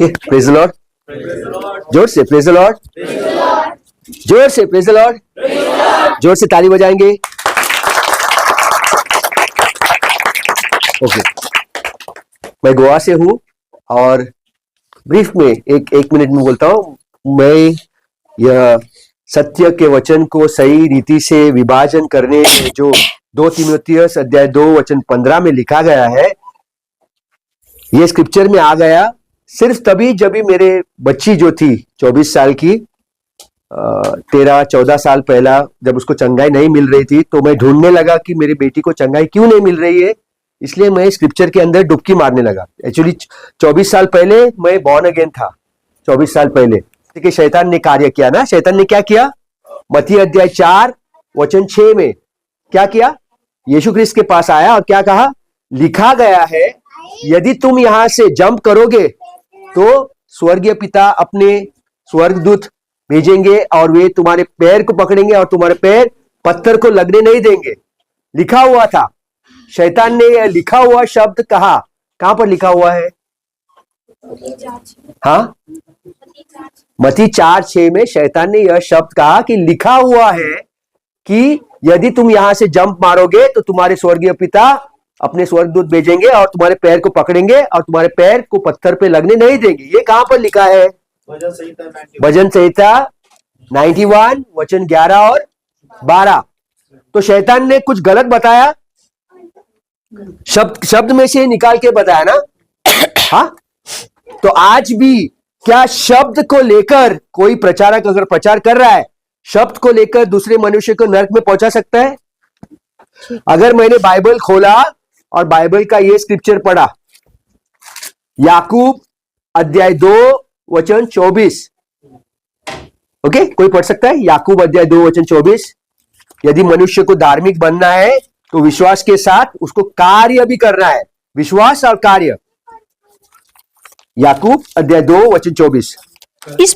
Okay, praise the Lord, जोर से praise the Lord, जोर से प्रेज द लॉर्ड, जोर से ताली बजाएंगे। ओके, मैं गोवा से हूं और ब्रीफ में एक मिनट में बोलता हूं। मैं यह सत्य के वचन को सही रीति से विभाजन करने में जो 2 तीमुथियुस अध्याय 2 वचन 15 में लिखा गया है, ये स्क्रिप्चर में आ गया सिर्फ तभी जब भी मेरे बच्ची जो थी 24 साल की, 13-14 साल पहला जब उसको चंगाई नहीं मिल रही थी, तो मैं ढूंढने लगा कि मेरी बेटी को चंगाई क्यों नहीं मिल रही है। इसलिए मैं स्क्रिप्चर के अंदर डुबकी मारने लगा। एक्चुअली 24 साल पहले मैं बॉर्न अगेन था। 24 साल पहले कि शैतान ने कार्य किया ना। शैतान ने क्या किया? मत्ती अध्याय 4 वचन 6 में क्या किया? यीशु ख्रिस्त के पास आया और क्या कहा? लिखा गया है, यदि तुम यहां से जंप करोगे तो स्वर्गीय पिता अपने स्वर्गदूत भेजेंगे और वे तुम्हारे पैर को पकड़ेंगे और तुम्हारे पैर पत्थर को लगने नहीं देंगे। लिखा हुआ था। शैतान ने यह लिखा हुआ शब्द कहा। कहां पर लिखा हुआ है? हाँ, मत्ती 4:6 में शैतान ने यह शब्द कहा कि लिखा हुआ है कि यदि तुम यहां से जंप मारोगे तो तुम्हारे स्वर्गीय पिता अपने स्वर्गदूत भेजेंगे और तुम्हारे पैर को पकड़ेंगे और तुम्हारे पैर को पत्थर पे लगने नहीं देंगे। ये कहां पर लिखा है? भजन संहिता 91 वचन 11 और 12। तो शैतान ने कुछ गलत बताया, शब्द में से निकाल के बताया ना। हाँ, तो आज भी क्या शब्द को लेकर कोई प्रचारक अगर प्रचार कर रहा है, शब्द को लेकर दूसरे मनुष्य को नरक में पहुंचा सकता है? अगर मैंने बाइबल खोला और बाइबल का ये स्क्रिप्चर पढ़ा, याकूब अध्याय 2 वचन 24, ओके, कोई पढ़ सकता है? याकूब अध्याय 2 वचन 24। यदि मनुष्य को धार्मिक बनना है तो विश्वास के साथ उसको कार्य भी करना है। विश्वास और कार्य। याकूब अध्याय 2 वचन 24। इस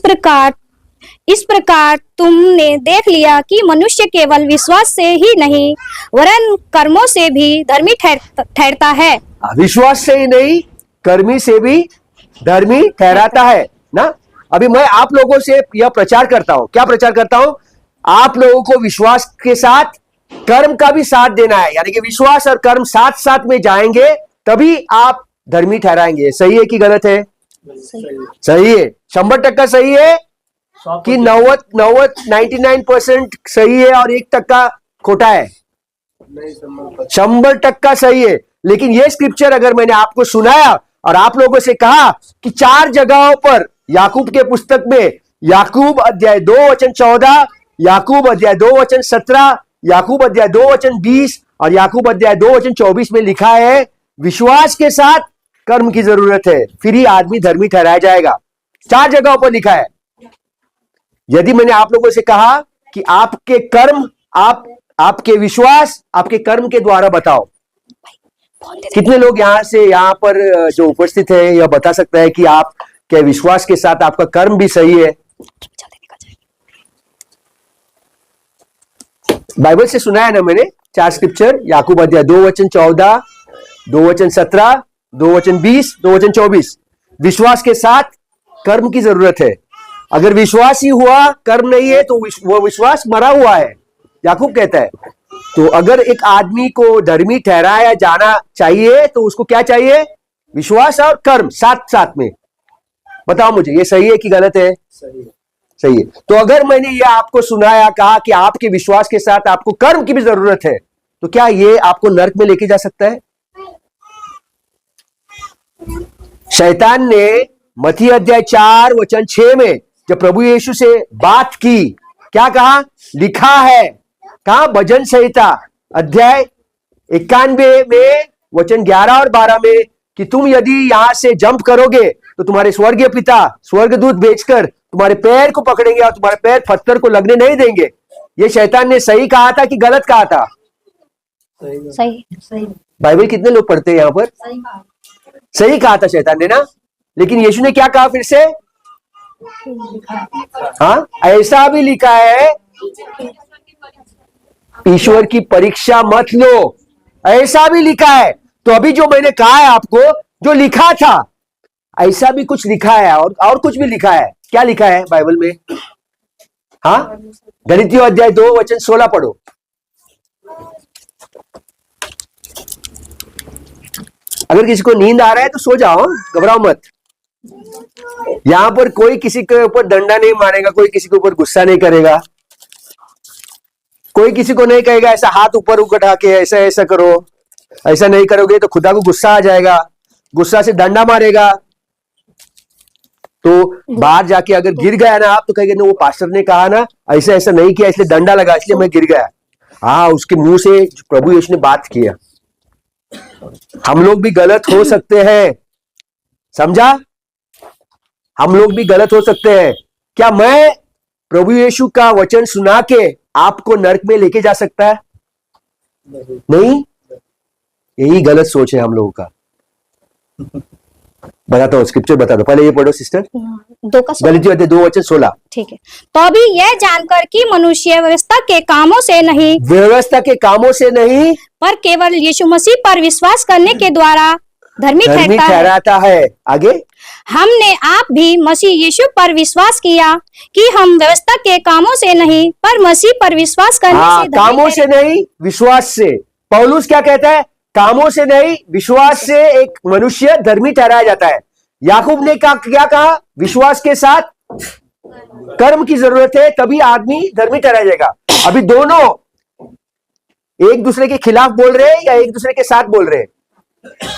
प्रकार तुमने देख लिया कि मनुष्य केवल विश्वास से ही नहीं वरन कर्मों से भी धर्मी ठहरता है। विश्वास से ही नहीं, कर्मी से भी धर्मी ठहराता है ना। अभी मैं आप लोगों से यह प्रचार करता हूं। क्या प्रचार करता हूं? आप लोगों को विश्वास के साथ कर्म का भी साथ देना है। यानी कि विश्वास और कर्म साथ साथ में जाएंगे तभी आप धर्मी ठहराएंगे। सही है कि गलत है? सही है। 100% सही है कि 99% सही है और 1% खोटा है? 100% सही है। लेकिन यह स्क्रिप्चर अगर मैंने आपको सुनाया और आप लोगों से कहा कि 4 जगहों पर याकूब के पुस्तक में, याकूब अध्याय 2 वचन 14, याकूब अध्याय 2 वचन 17, याकूब अध्याय 2 वचन 20 और याकूब अध्याय 2 वचन 24 में लिखा है विश्वास के साथ कर्म की जरूरत है, फिर ही आदमी धर्मी ठहराया जाएगा। 4 जगहों पर लिखा है। यदि मैंने आप लोगों से कहा कि आपके कर्म, आपके विश्वास आपके कर्म के द्वारा बताओ, कितने लोग यहां पर जो उपस्थित है यह बता सकता है कि आप क्या विश्वास के साथ आपका कर्म भी सही है? बाइबल से सुना है ना मैंने 4 स्क्रिप्चर, याकूब अध्याय 2 वचन 14, 2 वचन 17, 2 वचन 20, 2 वचन 24। विश्वास के साथ कर्म की जरूरत है। अगर विश्वास ही हुआ, कर्म नहीं है, तो वो विश्वास मरा हुआ है, याकूब कहता है। तो अगर एक आदमी को धर्मी ठहराया जाना चाहिए तो उसको क्या चाहिए? विश्वास और कर्म साथ साथ में। बताओ मुझे, ये सही है कि गलत है? सही है। तो अगर मैंने ये आपको सुनाया, कहा कि आपके विश्वास के साथ आपको कर्म की भी जरूरत है, तो क्या ये आपको नरक में लेके जा सकता है? शैतान ने मत्ती अध्याय 4 वचन 6 में जब प्रभु यीशु से बात की, क्या कहा? लिखा है। कहा? भजन संहिता अध्याय 91 में वचन 11 और 12 में कि तुम यदि यहां से जंप करोगे तो तुम्हारे स्वर्गीय पिता स्वर्गदूत भेजकर तुम्हारे पैर को पकड़ेंगे और तुम्हारे पैर पत्थर को लगने नहीं देंगे। ये शैतान ने सही कहा था कि गलत कहा था? सही। बाइबल कितने लोग पढ़ते हैं यहां पर? सही कहा था शैतान ने ना। लेकिन यीशु ने क्या कहा फिर से? हाँ, ऐसा भी लिखा है, ईश्वर की परीक्षा मत लो, ऐसा भी लिखा है। तो अभी जो मैंने कहा है आपको, जो लिखा था ऐसा भी कुछ लिखा है और कुछ भी लिखा है। क्या लिखा है बाइबल में? हाँ, गलीतियों अध्याय 2 वचन 16 पढ़ो। अगर किसी को नींद आ रहा है तो सो जाओ, घबराओ मत। यहां पर कोई किसी के ऊपर डंडा नहीं मारेगा, कोई किसी के ऊपर गुस्सा नहीं करेगा, कोई किसी को नहीं कहेगा ऐसा हाथ ऊपर उठा के ऐसा ऐसा करो, ऐसा नहीं करोगे तो खुदा को गुस्सा आ जाएगा, गुस्सा से डंडा मारेगा। तो बाहर जाके अगर गिर गया ना आप तो कहेंगे ना वो पास्टर ने कहा ना ऐसा ऐसा नहीं किया इसलिए डंडा लगा इसलिए मैं गिर गया। हाँ, उसके मुंह से प्रभु यीशु ने बात किया। हम लोग भी गलत हो सकते हैं, समझा? हम लोग भी गलत हो सकते हैं। क्या मैं प्रभु यीशु का वचन सुना के आपको नरक में लेके जा सकता है? नहीं, यही गलत सोच है हम लोगों का। बताता हूँ, स्क्रिप्चर बता दो, पहले ये पढ़ो सिस्टर, 2 का 16। गलीतियों अध्याय 2 वचन 16। ठीक है। तो अभी यह जानकर कि मनुष्य व्यवस्था के कामों से नहीं, व्यवस्था के कामों से नहीं पर केवल यीशु मसीह पर विश्वास करने के द्वारा धर्मी धर्मी ठहरता है। ठहराता है। आगे, हमने आप भी मसीह यीशु पर विश्वास किया कि हम व्यवस्था के कामों से नहीं पर मसीह पर विश्वास करने हाँ, से धर्मी कामों से ठहरे। नहीं विश्वास से। पौलुस क्या कहता है? कामों से नहीं विश्वास से एक मनुष्य धर्मी ठहराया जाता है। याकूब ने क्या कहा? विश्वास के साथ कर्म की जरूरत है तभी आदमी धर्मी ठहराया जाएगा। अभी दोनों एक दूसरे के खिलाफ बोल रहे हैं या एक दूसरे के साथ बोल रहे हैं?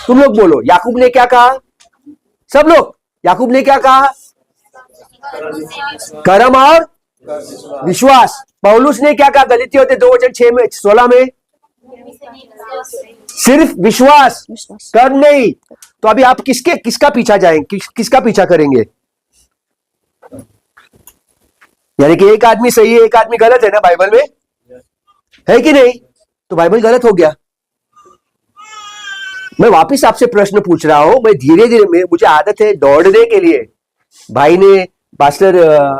तुम लोग बोलो, याकूब ने क्या कहा? सब लोग, याकूब ने क्या कहा? कर्म और विश्वास। पौलुस ने क्या कहा? गलीतियों अध्याय 2 वचन 6 में 16 में सिर्फ विश्वास, कर्म नहीं। तो अभी आप किसका पीछा जाएंगे, किसका पीछा करेंगे? यानी कि एक आदमी सही है एक आदमी गलत है ना बाइबल में, है कि नहीं? तो बाइबल गलत हो गया। मैं वापिस आपसे प्रश्न पूछ रहा हूं, मैं धीरे धीरे में, मुझे आदत है दौड़ने के लिए। भाई ने, पास्टर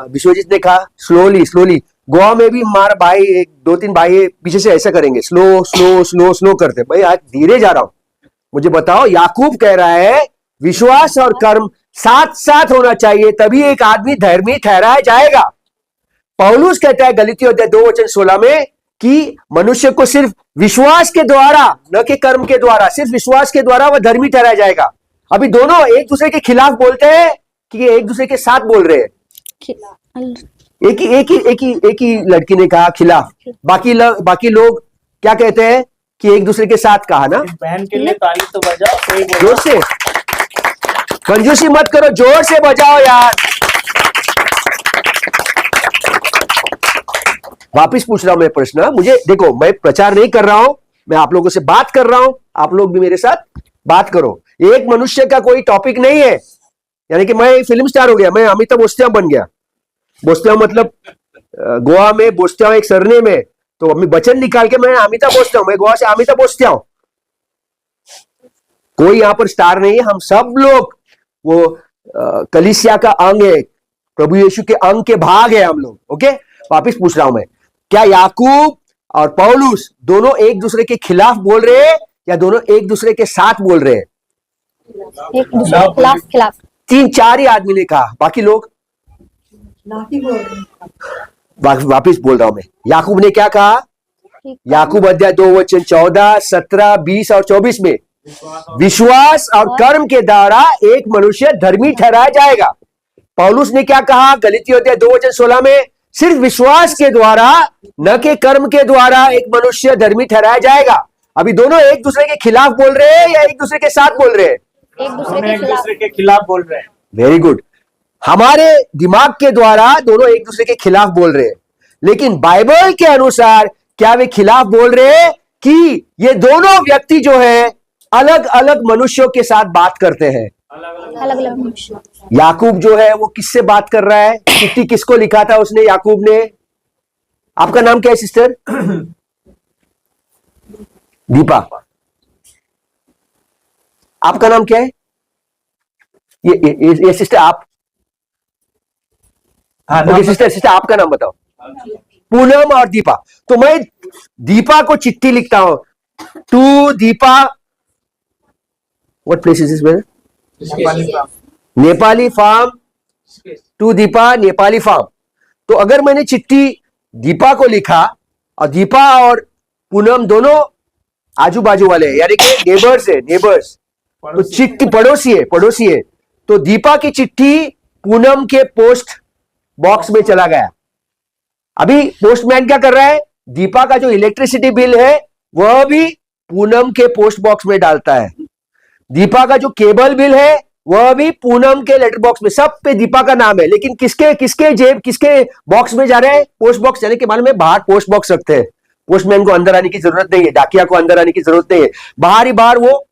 विश्वजीत ने कहा स्लोली स्लोली। गोवा में भी हमारा भाई, 2-3 भाई पीछे से ऐसा करेंगे, स्लो स्लो स्लो स्लो करते। भाई आज धीरे जा रहा हूं। मुझे बताओ, याकूब कह रहा है विश्वास और कर्म साथ साथ होना चाहिए तभी एक आदमी धर्मी ठहराया जाएगा। पौलुस कहता है गलीतियों अध्याय 2 वचन 16 में कि मनुष्य को सिर्फ विश्वास के द्वारा, न कि कर्म के द्वारा, सिर्फ विश्वास के द्वारा वह धर्मी ठहराया जाएगा। अभी दोनों एक दूसरे के खिलाफ बोलते हैं कि एक दूसरे के साथ बोल रहे हैं? एक ही लड़की ने कहा खिलाफ, बाकी लोग क्या कहते हैं कि एक दूसरे के साथ कहा ना। बहन के लिए ताली तो बजाओ, कोई बोलो। जोर से, कंजूसी मत करो, जोर से बजाओ यार। वापिस पूछ रहा हूं मैं प्रश्न। मुझे देखो, मैं प्रचार नहीं कर रहा हूं, मैं आप लोगों से बात कर रहा हूं, आप लोग भी मेरे साथ बात करो। एक मनुष्य का कोई टॉपिक नहीं है। यानी कि मैं फिल्म स्टार हो गया, मैं अमिताभ बोस्टिया बन गया। बोस्टिया मतलब गोवा में बोस्टिया एक सरनेम है, तो अभी वचन निकाल के मैं अमिताभ बोस्टिया हूं, मैं गोवा से अमिताभ बोस्टिया हूं। कोई यहां पर स्टार नहीं है, हम सब लोग वो कलीसिया का अंग है, प्रभु यीशु के अंग के भाग है हम लोग। ओके, वापिस पूछ रहा हूं मैं, क्या याकूब और पौलुस दोनों एक दूसरे के खिलाफ बोल रहे हैं या दोनों एक दूसरे के साथ बोल रहे हैं? एक दूसरे के खिलाफ। 3-4 ही आदमी ने कहा, बाकी लोग वापिस बोल रहा हूं मैं। याकूब ने क्या कहा? याकूब अध्याय 2 वचन 14, 17, 20 और 24 में विश्वास और कर्म के द्वारा एक मनुष्य धर्मी ठहराया जाएगा। पौलुस ने क्या कहा? गलीतियों अध्याय 2 वचन 16 में सिर्फ विश्वास के द्वारा, न कि कर्म के द्वारा एक मनुष्य धर्मी ठहराया जाएगा। अभी दोनों एक दूसरे के खिलाफ बोल रहे हैं या एक दूसरे के साथ बोल रहे हैं? एक दूसरे के खिलाफ बोल रहे हैं। Very good. हमारे दिमाग के द्वारा दोनों एक दूसरे के खिलाफ बोल रहे हैं, लेकिन बाइबल के अनुसार क्या वे खिलाफ बोल रहे हैं कि ये दोनों व्यक्ति जो है अलग अलग मनुष्यों के साथ बात करते हैं? अलग अलग मनुष्य। याकूब जो है वो किससे बात कर रहा है? चिट्ठी किसको लिखा था उसने, याकूब ने? आपका नाम क्या है सिस्टर? दीपा। आपका नाम क्या है? ये सिस्टर आप? हाँ, ओके सिस्टर आपका नाम बताओ। पूनम और दीपा। तो मैं दीपा को चिट्ठी लिखता हूं, to Deepa, what place is this? Nepali farm to Deepa, Nepali farm. तो अगर मैंने चिट्ठी दीपा को लिखा और दीपा और पूनम दोनों आजू बाजू वाले हैं, यानी कि नेबर्स है, नेबर्स, तो चिट्ठी पड़ोसी है, तो दीपा की चिट्ठी पूनम के पोस्ट बॉक्स में चला गया। अभी पोस्टमैन क्या कर रहा है, दीपा का जो इलेक्ट्रिसिटी बिल है वह भी पूनम के पोस्ट बॉक्स में डालता है, दीपा का जो केबल बिल है वह भी पूनम के लेटर बॉक्स में, सब पे दीपा का नाम है, लेकिन किसके किसके जेब किसके बॉक्स में जा रहे हैं, पोस्ट बॉक्स, यानी कि मालूम है बाहर पोस्ट बॉक्स रखते हैं, पोस्टमैन को अंदर आने की जरूरत नहीं है, डाकिया को अंदर आने की जरूरत नहीं है, बाहर ही बाहर वो,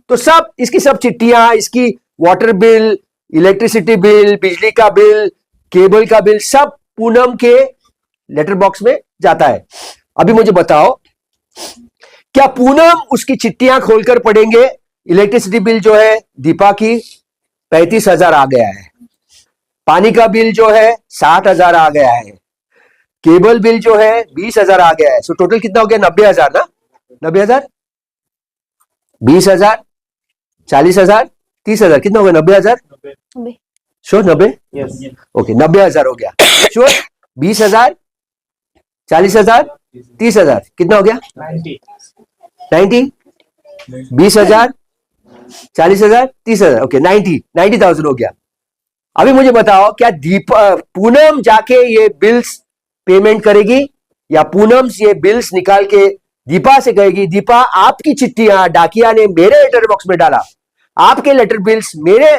तो सब इसकी सब चिट्ठियां, इसकी वाटर बिल, इलेक्ट्रिसिटी बिल, बिजली का बिल, केबल का बिल, सब पूनम के लेटर बॉक्स में जाता है। अभी मुझे बताओ, क्या पूनम उसकी चिट्ठियां खोलकर पढ़ेंगे, इलेक्ट्रिसिटी बिल जो है दीपा की 35,000 आ गया है, पानी का बिल जो है 60,000 आ गया है, केबल बिल जो है 20,000 आ गया है, सो टोटल कितना हो गया, 90,000 ना, 90,000, 20,000, 40,000, 30,000, कितना हो गया, 90,000, श्योर 90, यस ओके 90,000 हो गया, श्योर, 20,000, 40,000, 30,000, कितना हो गया, 90, 20,000, 40,000, 30,000, ओके 90,000 हो गया। अभी मुझे बताओ, क्या दीपा पूनम जाके ये बिल्स पेमेंट करेगी, या पूनम ये बिल्स निकाल के दीपा से कहेगी, दीपा आपकी चिट्ठियां डाकिया ने मेरे लेटर बॉक्स में डाला, आपके लेटर बिल्स मेरे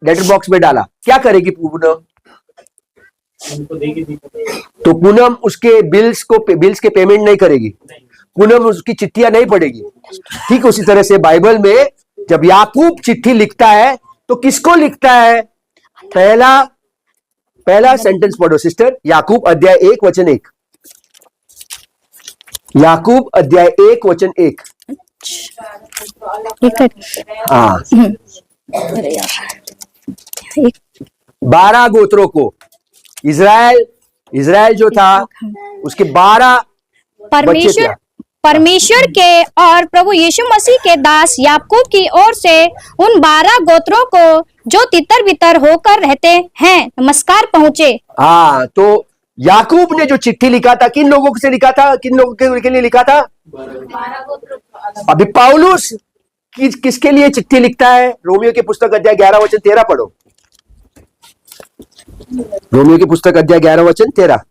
लेटर बॉक्स में डाला, क्या करेगी पूनम, उनको देगी दीपा। तो पूनम उसके बिल्स के पेमेंट नहीं करेगी, पूनम उसकी चिट्ठियां नहीं पढ़ेगी। ठीक उसी तरह से बाइबल में जब याकूब चिट्ठी लिखता है तो किसको लिखता है, पहला सेंटेंस पढ़ो सिस्टर, याकूब अध्याय 1 वचन 1, याकूब अध्याय 1 वचन 1, हाँ, 12 गोत्रों को, इज़राइल जो था उसके 12 बच्चे थे। परमेश्वर के और प्रभु यीशु मसीह के दास याकूब की ओर से उन 12 गोत्रों को जो तितर बितर होकर रहते हैं नमस्कार पहुंचे। हाँ, तो याकूब ने जो चिट्ठी लिखा था किन लोगों से लिखा था, किन लोगों के लिए लिखा था, अभी पौलुस किसके लिए चिट्ठी लिखता है, रोमियो की पुस्तक अध्याय 11 वचन 13 पढ़ो, रोमियो की पुस्तक अध्याय 11 वचन 13,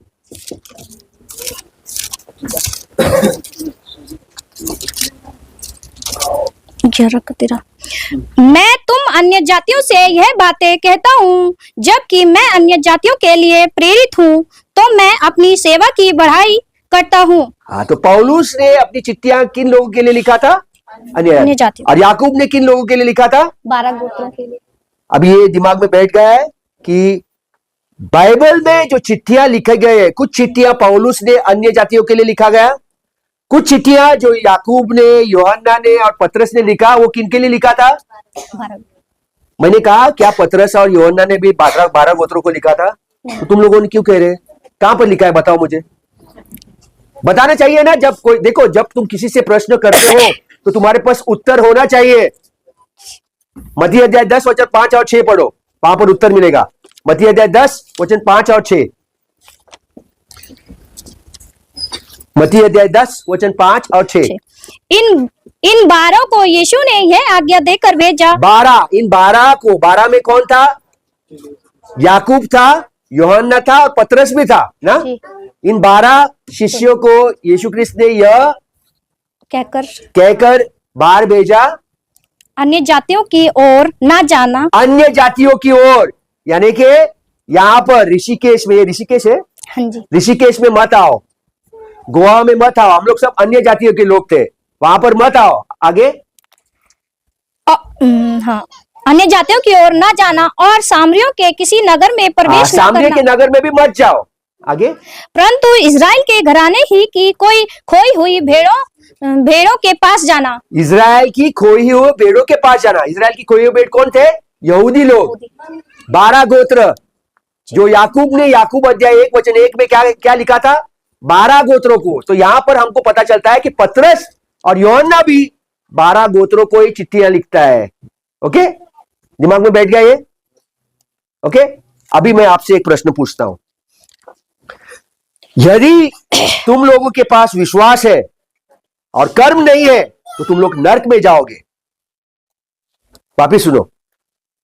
मैं तुम अन्य जातियों से यह बातें कहता हूँ, जबकि मैं अन्य जातियों के लिए प्रेरित हूँ, तो मैं अपनी सेवा की बढ़ाई करता हूँ। हाँ, तो पौलुस ने अपनी चिट्ठियां किन लोगों के लिए लिखा था, अन्य जातियों, और याकूब ने किन लोगों के लिए लिखा था, 12 गोत्रों के लिए। अब ये दिमाग में बैठ गया है कि बाइबल में जो चिट्ठियां लिखे गए, कुछ चिट्ठियां पौलुस ने अन्य जातियों के लिए लिखा गया, कुछ चिट्ठियां जो याकूब ने, यूहन्ना ने और पतरस ने लिखा, वो किन के लिए लिखा था, मैंने कहा क्या पतरस और यूहन्ना ने भी 12 गोत्रों को लिखा था, तो तुम लोगों ने क्यों कह रहे हैं, कहां पर लिखा है, बताओ मुझे, बताना चाहिए ना। जब कोई देखो, जब तुम किसी से प्रश्न करते हो तो तुम्हारे पास उत्तर होना चाहिए। मत्ती अध्याय 10 वचन 5 और 6 पढ़ो, वहां पर उत्तर मिलेगा। मत्ती अध्याय 10 वचन 5 और 6, मत्ती अध्याय 10 वचन 5 और 6। इन 12 को यीशु ने यह आज्ञा देकर भेजा। 12, इन 12 को, 12 में कौन था, याकूब था, यूहन्ना था और पतरस भी था ना। इन 12 शिष्यों को यीशु क्रिस्त ने यह कहकर बाहर भेजा, अन्य जातियों की ओर ना जाना, अन्य जातियों की ओर, यानी कि यहाँ पर ऋषिकेश में, ये ऋषिकेश है, हाँ जी, ऋषिकेश में मत आओ, गोवा में मत आओ, हम लोग सब अन्य जातियों के लोग थे, वहां पर मत आओ। आगे हाँ, अन्य जातियों की ओर ना जाना और सामरियों के किसी नगर में प्रवेश न सामरिया करना, के नगर में भी मत जाओ। आगे, परंतु इज़राइल के घराने ही की कोई खोई हुई भेड़ों के पास जाना। इज़राइल की खोई हुई भेड़ों के पास जाना। इज़राइल की खोई हुई भेड़ कौन थे, यहूदी लोग, 12 गोत्र, जो याकूब ने याकूब अध्याय 1 वचन 1 में क्या लिखा था, 12 गोत्रों को। तो यहां पर हमको पता चलता है कि पतरस और यूहन्ना भी 12 गोत्रों को ही चिट्ठियां लिखता है। ओके, दिमाग में बैठ गया ये? ओके, अभी मैं आपसे एक प्रश्न पूछता हूं। यदि तुम लोगों के पास विश्वास है और कर्म नहीं है तो तुम लोग नरक में जाओगे। वापिस सुनो,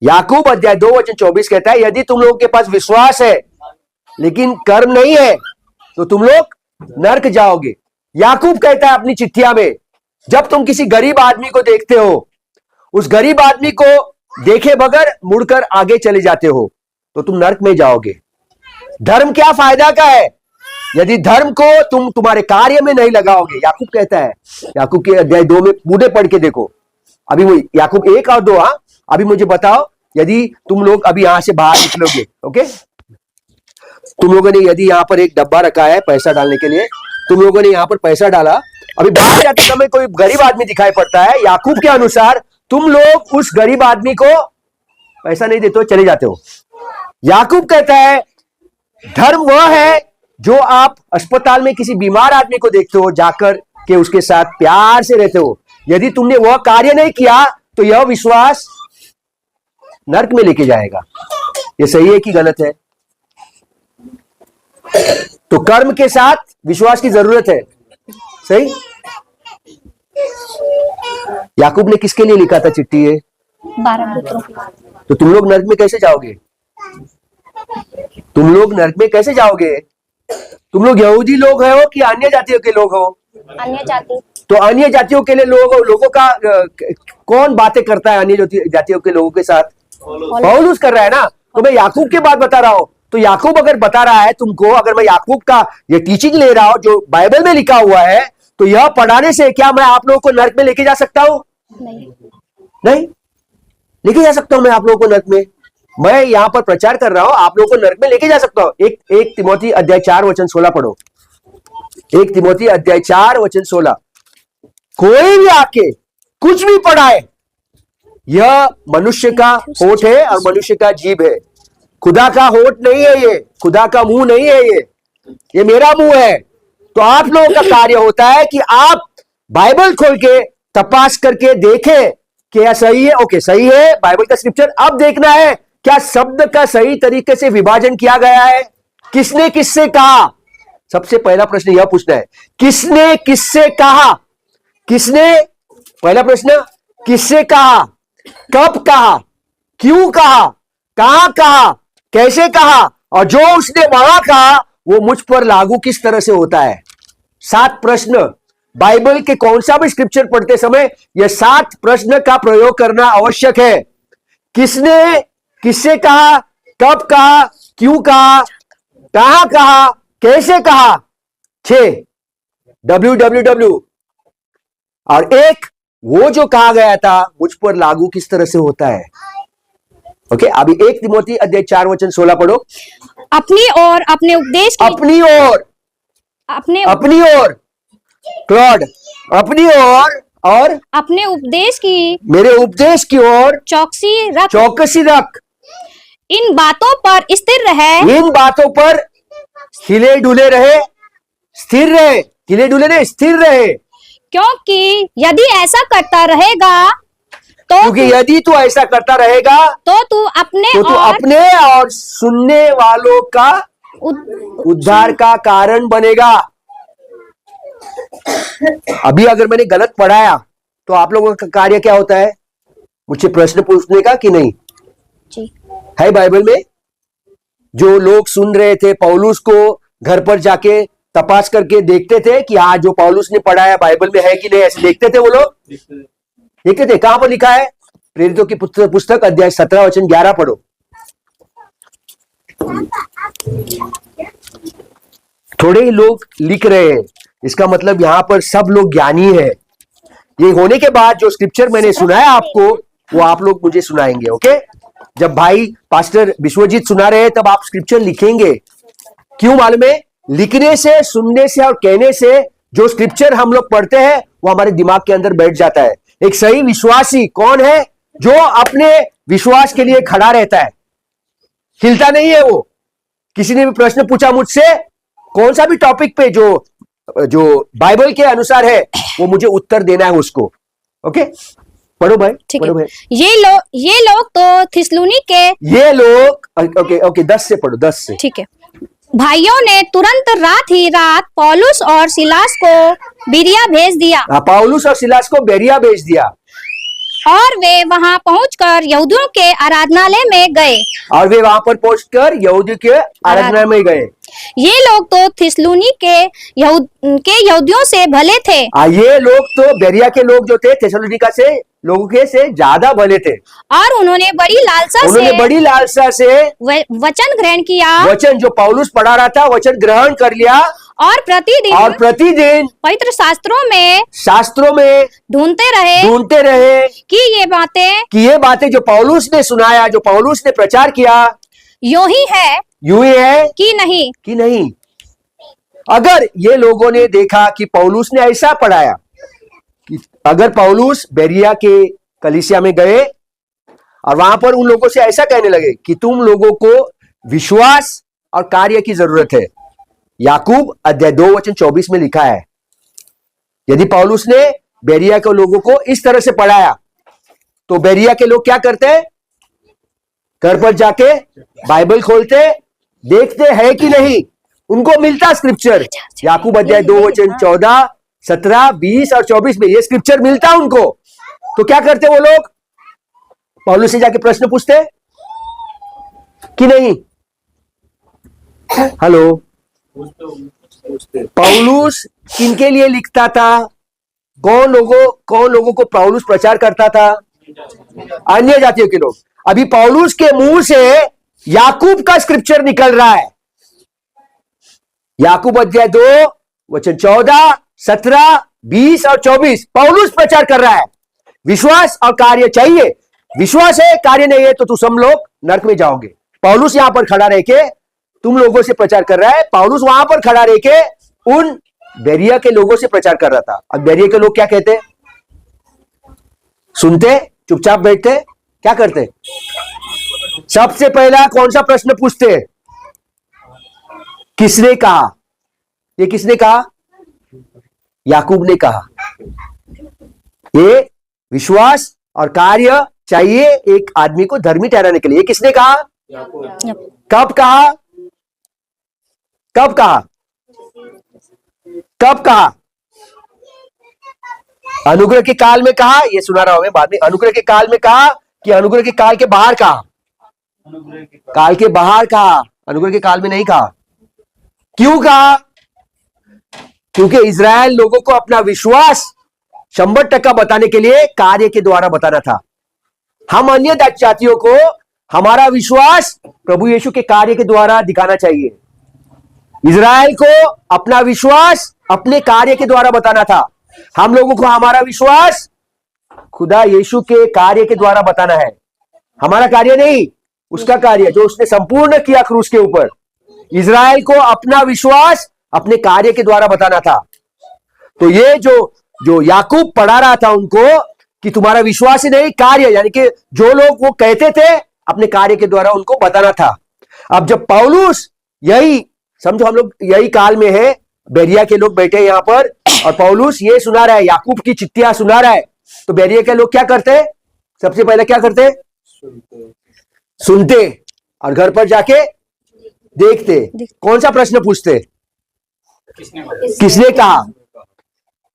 याकूब अध्याय 2:24 कहता है यदि तुम लोगों के पास विश्वास है लेकिन कर्म नहीं है तो तुम लोग नरक जाओगे। याकूब कहता है अपनी चिट्ठिया में, जब तुम किसी गरीब आदमी को देखते हो, उस गरीब आदमी को देखे बगैर मुड़कर आगे चले जाते हो तो तुम नरक में जाओगे। धर्म क्या फायदा का है यदि धर्म को तुम तुम्हारे कार्य में नहीं लगाओगे? याकूब कहता है, याकूब के अध्याय 2 में पूरे पढ़ के देखो। अभी वो याकूब 1 और 2, हाँ अभी मुझे बताओ, यदि तुम लोग अभी यहां से बाहर निकलोगे, ओके, तुम लोगों ने यदि यहां पर एक डब्बा रखा है पैसा डालने के लिए, तुम लोगों ने यहां पर पैसा डाला, अभी बाहर जाते समय कोई गरीब आदमी दिखाई पड़ता है, याकूब के अनुसार तुम लोग उस गरीब आदमी को पैसा नहीं देते हो, चले जाते हो। याकूब कहता है धर्म वह है जो आप अस्पताल में किसी बीमार आदमी को देखते हो, जाकर के उसके साथ प्यार से रहते हो। यदि तुमने वह कार्य नहीं किया तो यह विश्वास नरक में लेके जाएगा। यह सही है कि गलत है? तो कर्म के साथ विश्वास की जरूरत है, सही? याकूब ने किसके लिए लिखा था चिट्ठी ये? 12 पुत्रों। तो तुम लोग नरक में कैसे जाओगे? तुम लोग नरक में कैसे जाओगे? तुम लोग यहूदी लोग हो कि अन्य जातियों के लोग हो? अन्य जाति। तो अन्य जातियों के लिए लोगों का कौन बातें करता है अन्य जातियों के लोगों के साथ? पौलुस कर रहा है ना। तो मैं याकूब की बात बता रहा हूं, तो याकूब अगर बता रहा है तुमको, अगर मैं याकूब का ये टीचिंग ले रहा हूं जो बाइबल में लिखा हुआ है, तो यह पढ़ाने से क्या मैं आप लोगों को नरक में लेके जा सकता हूं? नहीं लेके जा सकता हूं मैं आप लोगों को नरक में। मैं यहां पर प्रचार कर रहा हूं, आप लोगों को नरक में लेके जा सकता हूं। एक तिमोथी अध्याय 4:16 पढ़ो। 1 तिमोथी अध्याय 4:16। कोई भी आके कुछ भी पढ़ाए, यह मनुष्य का होठ है और मनुष्य का जीभ है, खुदा का होठ नहीं है, ये खुदा का मुंह नहीं है, ये मेरा मुंह है। तो आप लोगों का कार्य होता है कि आप बाइबल खोल के तपास करके देखें कि यह सही है, ओके सही है बाइबल का स्क्रिप्चर। अब देखना है क्या शब्द का सही तरीके से विभाजन किया गया है, किसने किससे कहा। सबसे पहला प्रश्न यह पूछना है, किसने किससे कहा? किसने, पहला प्रश्न, किससे कहा, कब कहा, क्यों कहा, कहां कहा, कैसे कहा, और जो उसने वहां कहा वो मुझ पर लागू किस तरह से होता है। 7 प्रश्न बाइबल के कौन सा भी स्क्रिप्चर पढ़ते समय यह 7 प्रश्न का प्रयोग करना आवश्यक है। किसने किससे कहा, कब कहा, क्यों कहा, कहां कहा, कैसे कहा। 6 WWW। और 1 वो जो कहा गया था मुझ पर लागू किस तरह से होता है। ओके, अभी 1 तिमोथी अध्याय 4:16 पढ़ो। अपनी और अपने उपदेश की, अपनी ओर, अपनी ओर, क्लॉड, अपनी ओर और अपने उपदेश की, मेरे उपदेश की ओर चौकसी रख। इन बातों पर स्थिर रहे, इन बातों पर हिले डुले रहे, स्थिर रहे, हिले डुले नहीं, स्थिर रहे। क्योंकि यदि ऐसा करता रहेगा तो क्योंकि यदि तू ऐसा करता रहेगा तो तू अपने और सुनने वालों का उद्धार का कारण बनेगा। अभी अगर मैंने गलत पढ़ाया तो आप लोगों का कार्य क्या होता है? मुझे प्रश्न पूछने का कि नहीं जी। है बाइबल में जो लोग सुन रहे थे पौलुस को, घर पर जाके तपास करके देखते थे कि हाँ जो पौलुस ने पढ़ाया बाइबल में है कि नहीं, ऐसे देखते थे वो लोग, देखते थे। कहां पर लिखा है? प्रेरितों की पुस्तक अध्याय 17:11 पढ़ो। थोड़े ही लोग लिख रहे हैं, इसका मतलब यहां पर सब लोग ज्ञानी है। ये होने के बाद जो स्क्रिप्चर मैंने सुनाया आपको वो आप लोग मुझे सुनाएंगे। ओके, जब भाई पास्टर विश्वजीत सुना रहे तब आप स्क्रिप्चर लिखेंगे। क्यों मालूम है? लिखने से, सुनने से और कहने से जो स्क्रिप्चर हम लोग पढ़ते हैं वो हमारे दिमाग के अंदर बैठ जाता है। एक सही विश्वासी कौन है? जो अपने विश्वास के लिए खड़ा रहता है, हिलता नहीं है वो। किसी ने भी प्रश्न पूछा मुझसे कौन सा भी टॉपिक पे जो बाइबल के अनुसार है वो मुझे उत्तर देना है उसको। ओके, पढ़ो भाई, ठीक पढ़ो है। भाई। ये लोग तो थिस्सलुनी के, ये लोग, ओके ओके, 10 से पढ़ो, 10 से। ठीक है, भाइयों ने तुरंत रात ही रात पौलुस और सिलास को बिरिया भेज दिया हाँ, पौलुस और सिलास को बेरिया भेज दिया और वे वहां पहुंचकर यहूदियों के आराधनालय में गए। और वे वहां पर पहुंचकर यहूदी के आराधना में गए। ये लोग तो थिस्सलुनी के यहूदियों से भले थे ये लोग तो बेरिया के लोग जो थे थेसलोनिका से लोगों के से ज्यादा भले थे। और उन्होंने बड़ी लालसा से वचन ग्रहण किया। वचन जो पौलुस पढ़ा रहा था, वचन ग्रहण कर लिया और प्रतिदिन पवित्र शास्त्रों में ढूंढते रहे कि ये बातें जो पौलुस ने सुनाया, जो पौलुस ने प्रचार किया, यूं ही है कि नहीं। अगर ये लोगों ने देखा कि पौलुस ने ऐसा पढ़ाया, कि अगर पौलुस बेरिया के कलीसिया में गए और वहां पर उन लोगों से ऐसा कहने लगे कि तुम लोगों को विश्वास और कार्य की जरूरत है। याकूब अध्याय 2 वचन 24 में लिखा है, यदि पौलुस ने बेरिया के लोगों को इस तरह से पढ़ाया तो बेरिया के लोग क्या करते? घर पर जाके बाइबल खोलते, देखते हैं कि नहीं, उनको मिलता स्क्रिप्चर। याकूब अध्याय 2 वचन 14, 17, 20 और 24 में ये स्क्रिप्चर मिलता उनको। तो क्या करते वो लोग? पौलुस से जाके प्रश्न पूछते कि नहीं? हेलो, पौलुस किनके लिए लिखता था? कौन लोगों को पौलुस प्रचार करता था? अन्य जातियों के लोग। अभी पौलुस के मुंह से याकूब का स्क्रिप्चर निकल रहा है। याकूब अध्याय 2 वचन 14, 17, 20 और 24 पौलुस प्रचार कर रहा है। विश्वास और कार्य चाहिए। विश्वास है, कार्य नहीं है तो तुम लोग नरक में जाओगे। पौलुस यहां पर खड़ा रह के तुम लोगों से प्रचार कर रहा है। पौलुस वहां पर खड़ा रह के उन बेरिया के लोगों से प्रचार कर रहा था। अब बेरिया के लोग क्या कहते? सुनते, चुपचाप बैठते, क्या करते? सबसे पहला कौन सा प्रश्न पूछते? किसने कहा? ये किसने कहा? याकूब ने कहा। ये विश्वास और कार्य चाहिए एक आदमी को धर्मी ठहराने के लिए। ये किसने कहा? कब कहा? कब कहा? कब कहा? अनुग्रह के काल में कहा। ये सुना रहा हूं मैं बाद में। अनुग्रह के काल में कहा कि अनुग्रह के काल के बाहर कहा? काल के बाहर कहा, अनुग्रह के काल में नहीं कहा। क्यों कहा? क्योंकि इजराइल लोगों को अपना विश्वास 100% बताने के लिए कार्य के द्वारा बताना था। हम अन्य जातियों को हमारा विश्वास प्रभु यीशु के कार्य के द्वारा दिखाना चाहिए। इजराइल को अपना विश्वास अपने कार्य के द्वारा बताना था। हम लोगों को हमारा विश्वास खुदा यीशु के कार्य के द्वारा बताना है। हमारा कार्य नहीं, उसका कार्य जो उसने संपूर्ण किया क्रूस के ऊपर। इजराइल को अपना विश्वास अपने कार्य के द्वारा बताना था। तो ये जो याकूब पढ़ा रहा था उनको कि तुम्हारा विश्वास ही नहीं, कार्य, यानी कि जो लोग वो कहते थे अपने कार्य के द्वारा उनको बताना था। अब जब पौलुस, यही समझो हम लोग यही काल में है, बेरिया के लोग बैठे यहां पर और पौलुस ये सुना रहा है, याकूब की चिट्ठियां सुना रहा है। तो बेरिया के लोग क्या करते? सबसे पहले क्या करते? सुनते और घर पर जाके देखते। कौन सा प्रश्न पूछते? किसने कहा?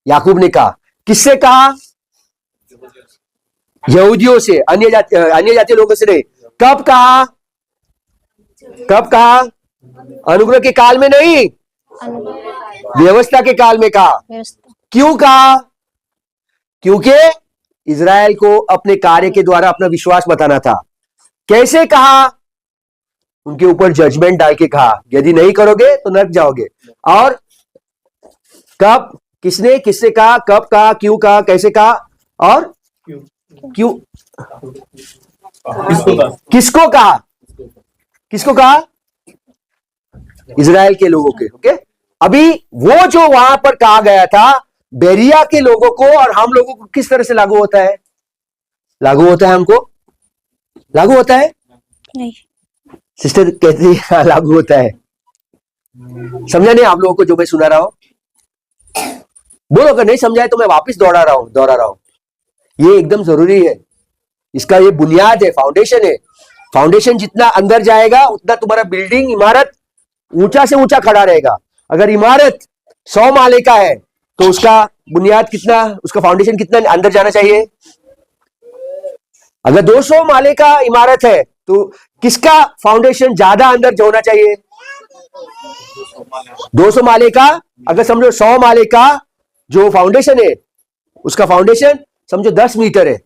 याकूब ने कहा। किससे कहा? यहूदियों से, अन्य जातीय लोगों से नहीं। कब कहा? कब कहा? अनुग्रह के काल में नहीं, व्यवस्था के काल में कहा। क्यों कहा? क्योंकि इजराइल को अपने कार्य के द्वारा अपना विश्वास बताना था। कैसे कहा? उनके ऊपर जजमेंट डाल के कहा, यदि नहीं करोगे तो नरक जाओगे। और कब, किसने, किससे कहा, कब कहा, क्यों कहा, कैसे कहा और क्यों? किसको कहा? किसको कहा? इजराइल के लोगों के। ओके, अभी वो जो वहां पर कहा गया था बेरिया के लोगों को और हम लोगों को किस तरह से लागू होता है? लागू होता है, हमको लागू होता है नहीं। सिस्टर कहती है लागू होता है। समझा नहीं आप लोगों को जो मैं सुना रहा हूं? बोलो, अगर नहीं समझाए तो मैं वापस दोहरा रहा हूं। ये एकदम जरूरी है, इसका ये बुनियाद है, फाउंडेशन है। फाउंडेशन जितना अंदर जाएगा उतना तुम्हारा बिल्डिंग, इमारत ऊंचा से ऊंचा खड़ा रहेगा। अगर इमारत 100 माले का है तो उसका बुनियाद कितना, उसका फाउंडेशन कितना अंदर जाना चाहिए? अगर 200 माले का इमारत है तो किसका फाउंडेशन ज्यादा अंदर होना चाहिए? 200 माले का। अगर समझो 100 माले का जो फाउंडेशन है उसका फाउंडेशन समझो 10 मीटर है,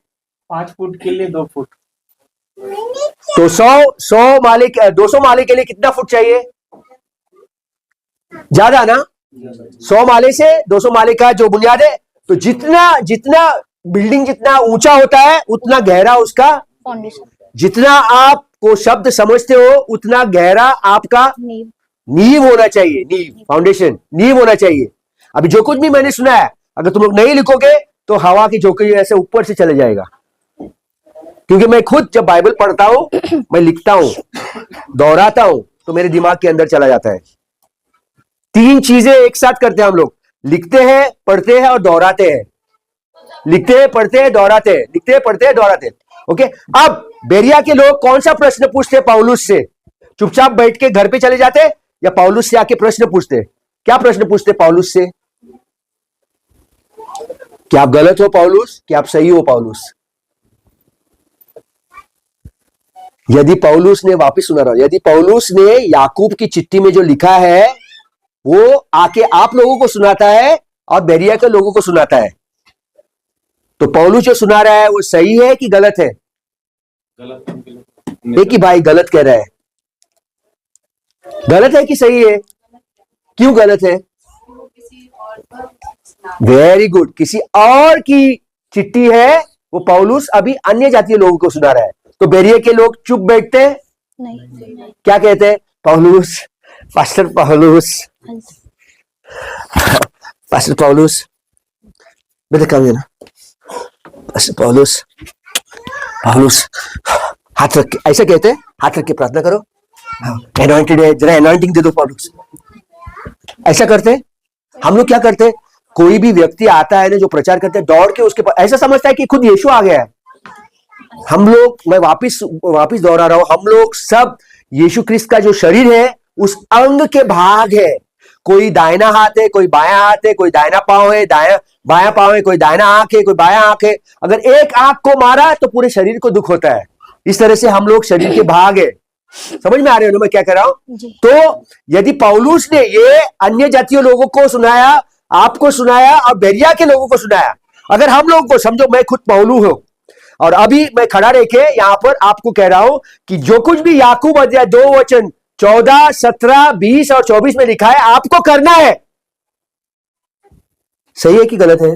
5 फुट के लिए 2 फुट। तो 100 माले 200 माले के लिए कितना फुट चाहिए? ज्यादा ना? 100 माले से 200 माले का जो बुनियाद है, तो जितना जितना बिल्डिंग जितना ऊंचा होता है उतना गहरा उसका फाउंडेशन, जितना आपको शब्द समझते हो उतना गहरा आपका नींव। नींव होना चाहिए। नींव, फाउंडेशन, नींव होना चाहिए। अभी जो कुछ भी मैंने सुना है अगर तुम लोग नहीं लिखोगे तो हवा की झोंके ऐसे ऊपर से चले जाएगा। क्योंकि मैं खुद जब बाइबल पढ़ता हूं, मैं लिखता हूं, दोहराता हूं, तो मेरे दिमाग के अंदर चला जाता है। 3 चीजें एक साथ करते हैं हम लोग, लिखते हैं, पढ़ते हैं और दोहराते हैं। लिखते हैं, पढ़ते हैं, दोहराते हैं, लिखते हैं, पढ़ते हैं, दोहराते हैं। ओके, अब बेरिया के लोग कौन सा प्रश्न पूछते हैं पौलुस से? चुपचाप बैठ के घर पे चले जाते या पौलुस से आके प्रश्न पूछते? क्या प्रश्न पूछते पौलुस से? क्या आप गलत हो पौलुस, क्या आप सही हो पौलुस? यदि पौलुस ने, वापिस सुना रहा हूं, यदि पौलुस ने याकूब की चिट्ठी में जो लिखा है वो आके आप लोगों को सुनाता है और बेरिया के लोगों को सुनाता है, तो पौलुस जो सुना रहा है वो सही है कि गलत है? गलत। एक ही भाई गलत कह रहा है। गलत है कि सही है? क्यों गलत है? वेरी गुड, किसी और की चिट्ठी है, वो पौलुस अभी अन्य जातीय लोगों को सुना रहा है। तो बेरिया के लोग चुप बैठते नहीं, क्या कहते हैं? पौलुस, पास्टर पौलुस, पास्टर पौलुस, बेटा कम है ना, पास्टर पौलुस, पौलुस हाथ रख के, ऐसा कहते हैं, हाथ रख के प्रार्थना करो, एनॉइंटेड है, जरा एनॉइंटिंग दे दो पौलुस। ऐसा करते हैं हम लोग। क्या करते हैं? कोई भी व्यक्ति आता है ना जो प्रचार करते हैं, दौड़ के उसके पास, ऐसा समझता है कि खुद यीशु आ गया है। हम लोग, मैं वापिस दोहरा रहा हूं, हम लोग सब यीशु क्रिस्त का जो शरीर है उस अंग के भाग है। कोई दाहिना हाथ है, कोई बायां हाथ है, कोई दाहिना पांव है, बायां पांव है, कोई दाहिना आंख है, कोई बायां आंख है। अगर एक आंख को मारा तो पूरे शरीर को दुख होता है। इस तरह से हम लोग शरीर के भाग है। समझ में आ रहे हो ना मैं क्या कह रहा हूं? तो यदि पौलुस ने ये अन्य जातीय लोगों को सुनाया, आपको सुनाया और बेरिया के लोगों को सुनाया, अगर हम लोगों को, समझो मैं खुद पौलुस हूं और अभी मैं खड़ा रह के यहां पर आपको कह रहा हूं कि जो कुछ भी याकूब अध्याय 2 वचन 14, 17, 20 और 24 में लिखा है आपको करना है। सही है कि गलत है?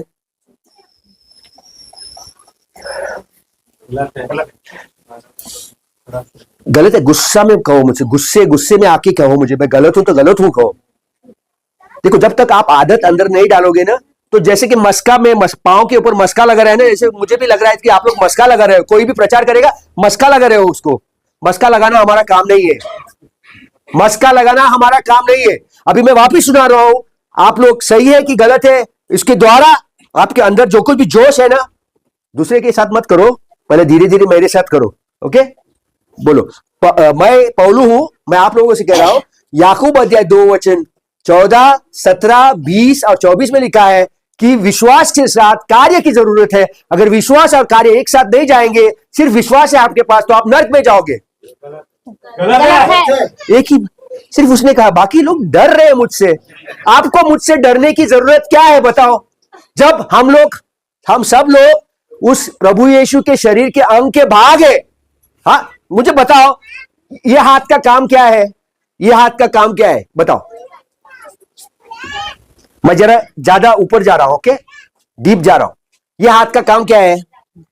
गलत है। गुस्सा में कहो मुझसे, गुस्से में आके कहो मुझे, मैं गलत हूं तो गलत हूं कहो। देखो, जब तक आप आदत अंदर नहीं डालोगे ना, तो जैसे कि मस्का में पांव के ऊपर मस्का लगा रहा है ना, जैसे मुझे भी लग रहा है कि आप लोग मस्का लगा रहे हो। कोई भी प्रचार करेगा, मस्का लगा रहे हो उसको। मस्का लगाना हमारा काम नहीं है। मस्का लगाना हमारा काम नहीं है। अभी मैं वापिस सुना रहा हूं, आप लोग सही है कि गलत है, इसके द्वारा आपके अंदर जो कुछ भी जोश है ना, दूसरे के साथ मत करो, पहले धीरे धीरे मेरे साथ करो। ओके, बोलो। मैं पौलु हूं, मैं आप लोगों से कह रहा हूं, याकूब अध्याय 2 वचन 14, 17, 20 और 24 में लिखा है कि विश्वास के साथ कार्य की जरूरत है। अगर विश्वास और कार्य एक साथ नहीं जाएंगे, सिर्फ विश्वास है आपके पास, तो आप नर्क में जाओगे। गलत है। एक ही सिर्फ उसने कहा, बाकी लोग डर रहे हैं मुझसे। आपको मुझसे डरने की जरूरत क्या है बताओ? जब हम सब लोग उस प्रभु यीशु के शरीर के अंग के भाग है। हाँ, मुझे बताओ, ये हाथ का काम क्या है? ये हाथ का काम क्या है बताओ? मैं जरा ज्यादा ऊपर जा रहा हूं, ओके, डीप जा रहा हूं। ये हाथ का काम क्या है?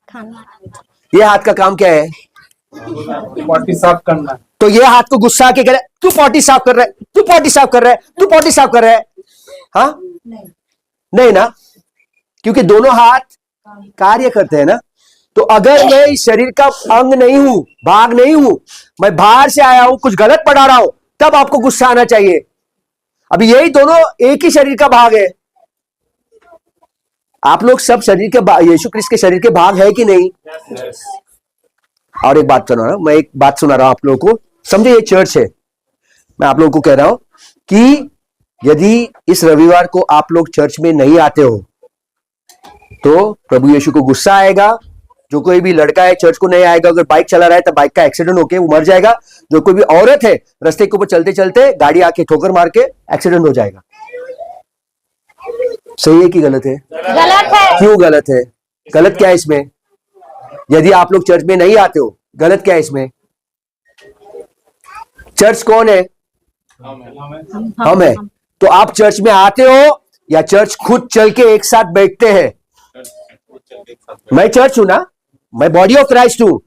खाना। ये हाथ का काम क्या है? पॉटी साफ करना। तो ये हाथ को गुस्सा के कह रहा है, तू पॉटी साफ कर रहा है, तू पॉटी साफ कर रहा है, तू पॉटी साफ कर रहा है। हाँ, नहीं ना, क्योंकि दोनों हाथ कार्य करते हैं ना। तो अगर मैं इस शरीर का अंग नहीं हूं, भाग नहीं हूं, मैं बाहर से आया हूं, कुछ गलत पढ़ा रहा हूं, तब आपको गुस्सा आना चाहिए। अभी यही दोनों एक ही शरीर का भाग है। आप लोग सब शरीर के यीशु क्रिस्त के शरीर के भाग है कि नहीं? और एक बात सुना रहा हूं, मैं एक बात सुना रहा हूं आप लोगों को, समझे ये चर्च है। मैं आप लोगों को कह रहा हूं कि यदि इस रविवार को आप लोग चर्च में नहीं आते हो तो प्रभु यीशु को गुस्सा आएगा। जो कोई भी लड़का है चर्च को नहीं आएगा, अगर बाइक चला रहा है तो बाइक का एक्सीडेंट होके वो मर जाएगा। जो कोई भी औरत है रास्ते के ऊपर चलते चलते गाड़ी आके ठोकर मार के एक्सीडेंट हो जाएगा। सही है कि गलत है? गलत है। क्यों गलत है? गलत क्या है इसमें? यदि आप लोग चर्च में नहीं आते हो, गलत क्या है इसमें? चर्च कौन है? हम है। तो आप चर्च में आते हो या चर्च खुद चल के एक साथ बैठते हैं? मैं चर्च हूं ना, मैं बॉडी ऑफ क्राइस्ट हूं।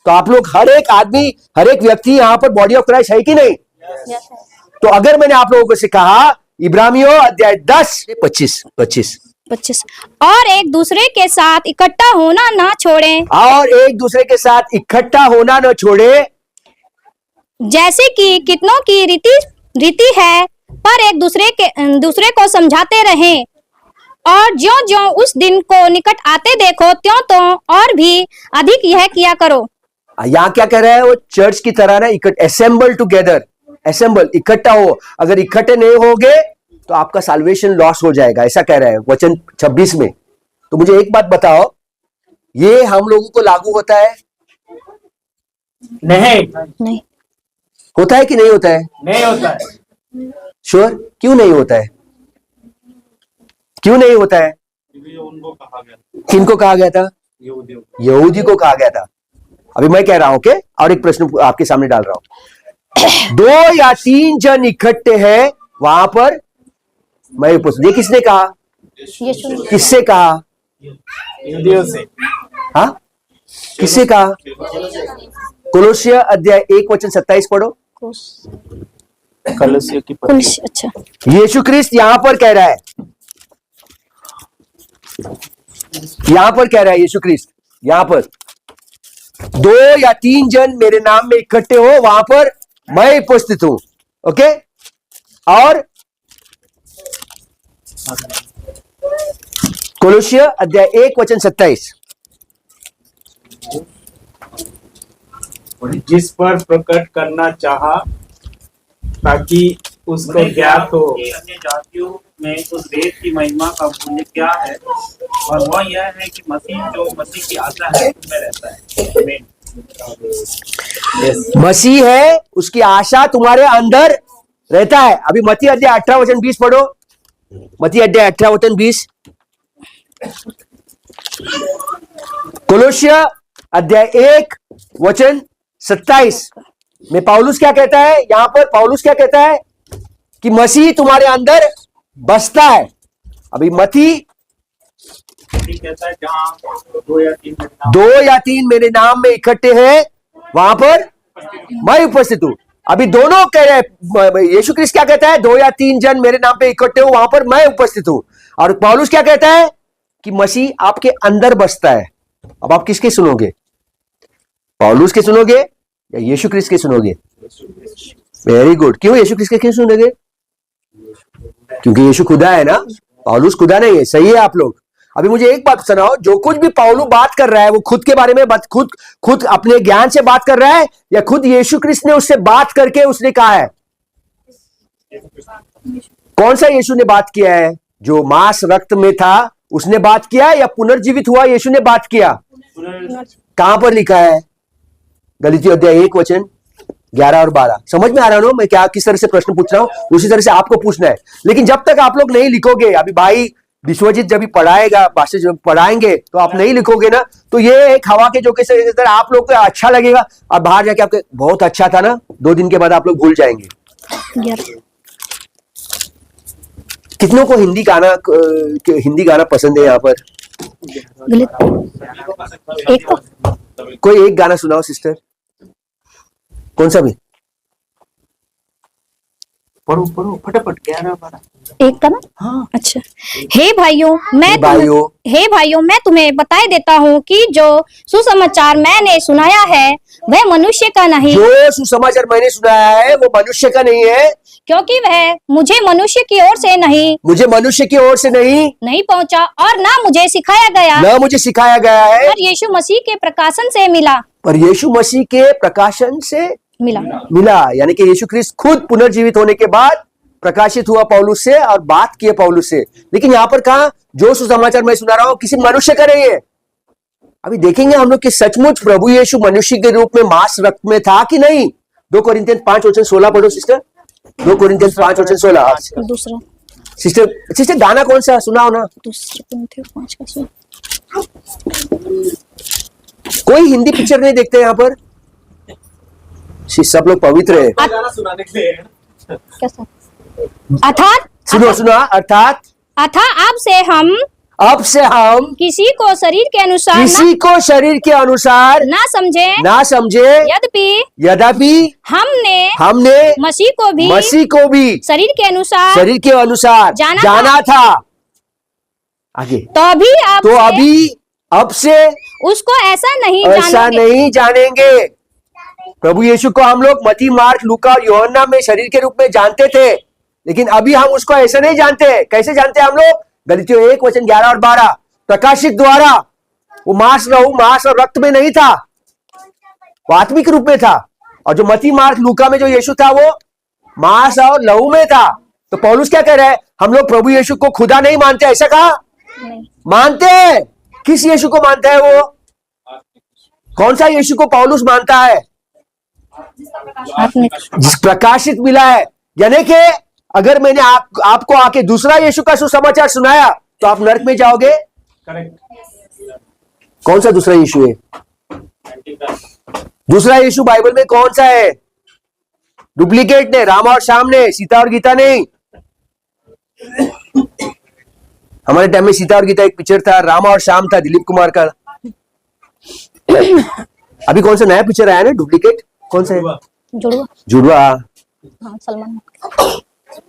तो आप लोग हर एक आदमी, हर एक व्यक्ति यहां पर बॉडी ऑफ क्राइस्ट है कि नहीं? यस है। तो अगर मैंने आप लोगों को से कहा इब्रानियों अध्याय 10:25 और एक दूसरे के साथ इकट्ठा होना ना छोड़ें, और एक दूसरे के साथ इकट्ठा होना न छोड़े, जैसे कि कितनों की रीति है, पर एक दूसरे को समझाते रहें। और ज्यों ज्यों उस दिन को निकट आते देखो, त्यों तो और भी अधिक यह किया करो। यहां क्या कह रहा है? वो चर्च की तरह ना, असेंबल टुगेदर, असेंबल, इकट्ठा हो। अगर इकट्ठे नहीं होगे तो आपका साल्वेशन लॉस हो जाएगा, ऐसा कह रहा है वचन 26 में। तो मुझे एक बात बताओ, ये हम लोगों को लागू होता है? नहीं, नहीं, होता है कि नहीं होता है? नहीं होता है। श्योर? क्यों नहीं होता है? क्यों नहीं होता है? उनको कहा गया, किनको कहा गया था? यहूदी को कहा गया था। अभी मैं कह रहा हूं कि और एक प्रश्न आपके सामने डाल रहा हूं। 2 या 3 जन इकट्ठे हैं वहां पर, मैं पूछ, ये किसने कहा? यीशु किससे कहा? यहूदियों से। हाँ, किससे कहा? कोलोसिय अध्याय 1:27 पढ़ो। कलसियों की अच्छा, यीशु क्रिस्त यहां पर कह रहा है, यहां पर कह रहा है यीशु क्रिस्त, यहां पर 2 या 3 जन मेरे नाम में इकट्ठे हो, वहां पर मैं उपस्थित हूं। ओके? और कोलोसिय अध्याय 1:27, जिस पर प्रकट करना चाहा ताकि उसको ज्ञात हो कि अन्य जातियों में उस वेद की महिमा का मूल्य क्या है, और वह यह है कि मसीह की आशा है उसमें रहता है। आमीन। मसीह है, उसकी आशा तुम्हारे अंदर रहता है। अभी मत्ती अध्याय 18:20 पढ़ो। मत्ती अध्याय 18:20, कोलोसिय अध्याय 1:27 में पौलुस क्या कहता है? यहां पर पौलुस क्या कहता है कि मसीह तुम्हारे अंदर बसता है। अभी मत्ती कहता है जहाँ 2 या 3 मेरे नाम में इकट्ठे हैं वहां पर मैं उपस्थित हूं। अभी दोनों कह रहे हैं, यीशु क्रिस्त क्या कहता है? 2 या 3 जन मेरे नाम पे इकट्ठे हो, वहां पर मैं उपस्थित हूं। और पौलुस क्या कहता है कि मसीह आपके अंदर बसता है। अब आप किसके सुनोगे? पौलुस के सुनोगे या यीशु क्रिस्त के सुनोगे? Very good. क्यों यीशु क्रिस्त के क्यों सुनोगे? क्योंकि यीशु खुदा है ना, पौलुस खुदा नहीं है। सही है आप लोग? अभी मुझे एक बात सुनाओ, जो कुछ भी पौलुस बात कर रहा है वो खुद के बारे में खुद अपने ज्ञान से बात कर रहा है या खुद यीशु क्रिस्त ने उससे बात करके उसने कहा है? कौन सा यीशु ने बात किया है? जो मांस रक्त में था उसने बात किया या पुनर्जीवित हुआ यीशु ने बात किया? कहां पर लिखा है? गलीतियों अध्याय 1:11 और 12। समझ में आ रहा है ना मैं क्या किस तरह से प्रश्न पूछ रहा हूं? उसी तरह से आपको पूछना है। लेकिन जब तक आप लोग नहीं लिखोगे, अभी भाई विश्वजीत जब भी पढ़ाएगा, पास्टर जब पढ़ाएंगे तो आप नहीं लिखोगे ना, तो ये एक हवा के झोंके से आप लोग को अच्छा लगेगा और बाहर जाके आपके बहुत अच्छा था ना, 2 दिन के बाद आप लोग भूल जाएंगे। कितनों को हिंदी गाना पसंद है यहाँ पर? एक को कोई एक गाना सुनाओ सिस्टर, कौन सा भी? पढ़ो पढ़ो फटाफट 11-12 एक का ना। हाँ अच्छा। हे भाइयों भाइयों हे भाइयों, मैं तुम्हें बताए देता हूँ कि जो सुसमाचार मैंने सुनाया है वह मनुष्य का नहीं, जो सुसमाचार मैंने सुनाया है वो मनुष्य का नहीं है, क्योंकि वह मुझे मनुष्य की ओर से मुझे मनुष्य की ओर से नहीं पहुँचा और ना मुझे सिखाया गया, न मुझे सिखाया गया है, पर यीशु मसीह के प्रकाशन से मिला। पर यीशु मसीह के प्रकाशन से मिला। यानी कि यीशु ख्रिस्त खुद पुनर्जीवित होने के बाद प्रकाशित हुआ पौलुस से और बात किए पौलुस से। लेकिन यहाँ पर कहा जो सुसमाचार मैं सुना रहा हूं किसी मनुष्य का नहीं है। अभी देखेंगे हम लोग कि सचमुच प्रभु यीशु मनुष्य के रूप में मांस रक्त में था कि नहीं। 2 कोरिन्थियन 5:16 पढ़ो सिस्टर। 2 कोरिन्थियन 5:16। दूसरा सिस्टर गाना कौन सा सुनाओ ना। दूसरा कोरिन्थियन 5 का सुन। कोई हिंदी पिक्चर नहीं देखते यहाँ पर। सब लोग पवित्र है। गाना सुनाने के लिए कैसा? अर्थात सुनो अर्थात अब से हम किसी को शरीर के अनुसार किसी को शरीर के अनुसार ना समझे, यद्यपि हमने मसीह को भी शरीर के अनुसार जाना था। आगे तो अभी अब से उसको ऐसा नहीं जानेंगे। प्रभु यीशु को हम लोग मत्ती, मार्क, लूका और यूहन्ना में शरीर के रूप में जानते थे, लेकिन अभी हम उसको ऐसा नहीं जानते। कैसे जानते हैं हम लोग? गलीतियों 1:11 और 12 प्रकाशित द्वारा। वो मांस और रक्त में नहीं था, वो आत्मिक रूप में था। और जो मत्ती, मार्क, लूका में जो यीशु था वो मांस और लहू में था। तो पौलुस क्या कह रहा है? हम लोग प्रभु यीशु को खुदा नहीं मानते, ऐसा कहा? मानते हैं। किस यीशु को मानता है वो? कौन सा यीशु को पौलुस मानता है? जिस प्रकाशित मिला है। यानी कि अगर मैंने आपको आके दूसरा यीशु का सुसमाचार सुनाया तो आप नरक में जाओगे। करेक्ट। कौन सा दूसरा यीशु है? दूसरा यीशु बाइबल में कौन सा है? डुप्लीकेट ने, रामा और श्याम ने, सीता और गीता नहीं। हमारे टाइम में सीता और गीता एक पिक्चर था, रामा और श्याम था दिलीप कुमार का। अभी कौन सा नया पिक्चर आया ना डुप्लीकेट? कौन सा है? जुड़वा। हाँ, सलमान।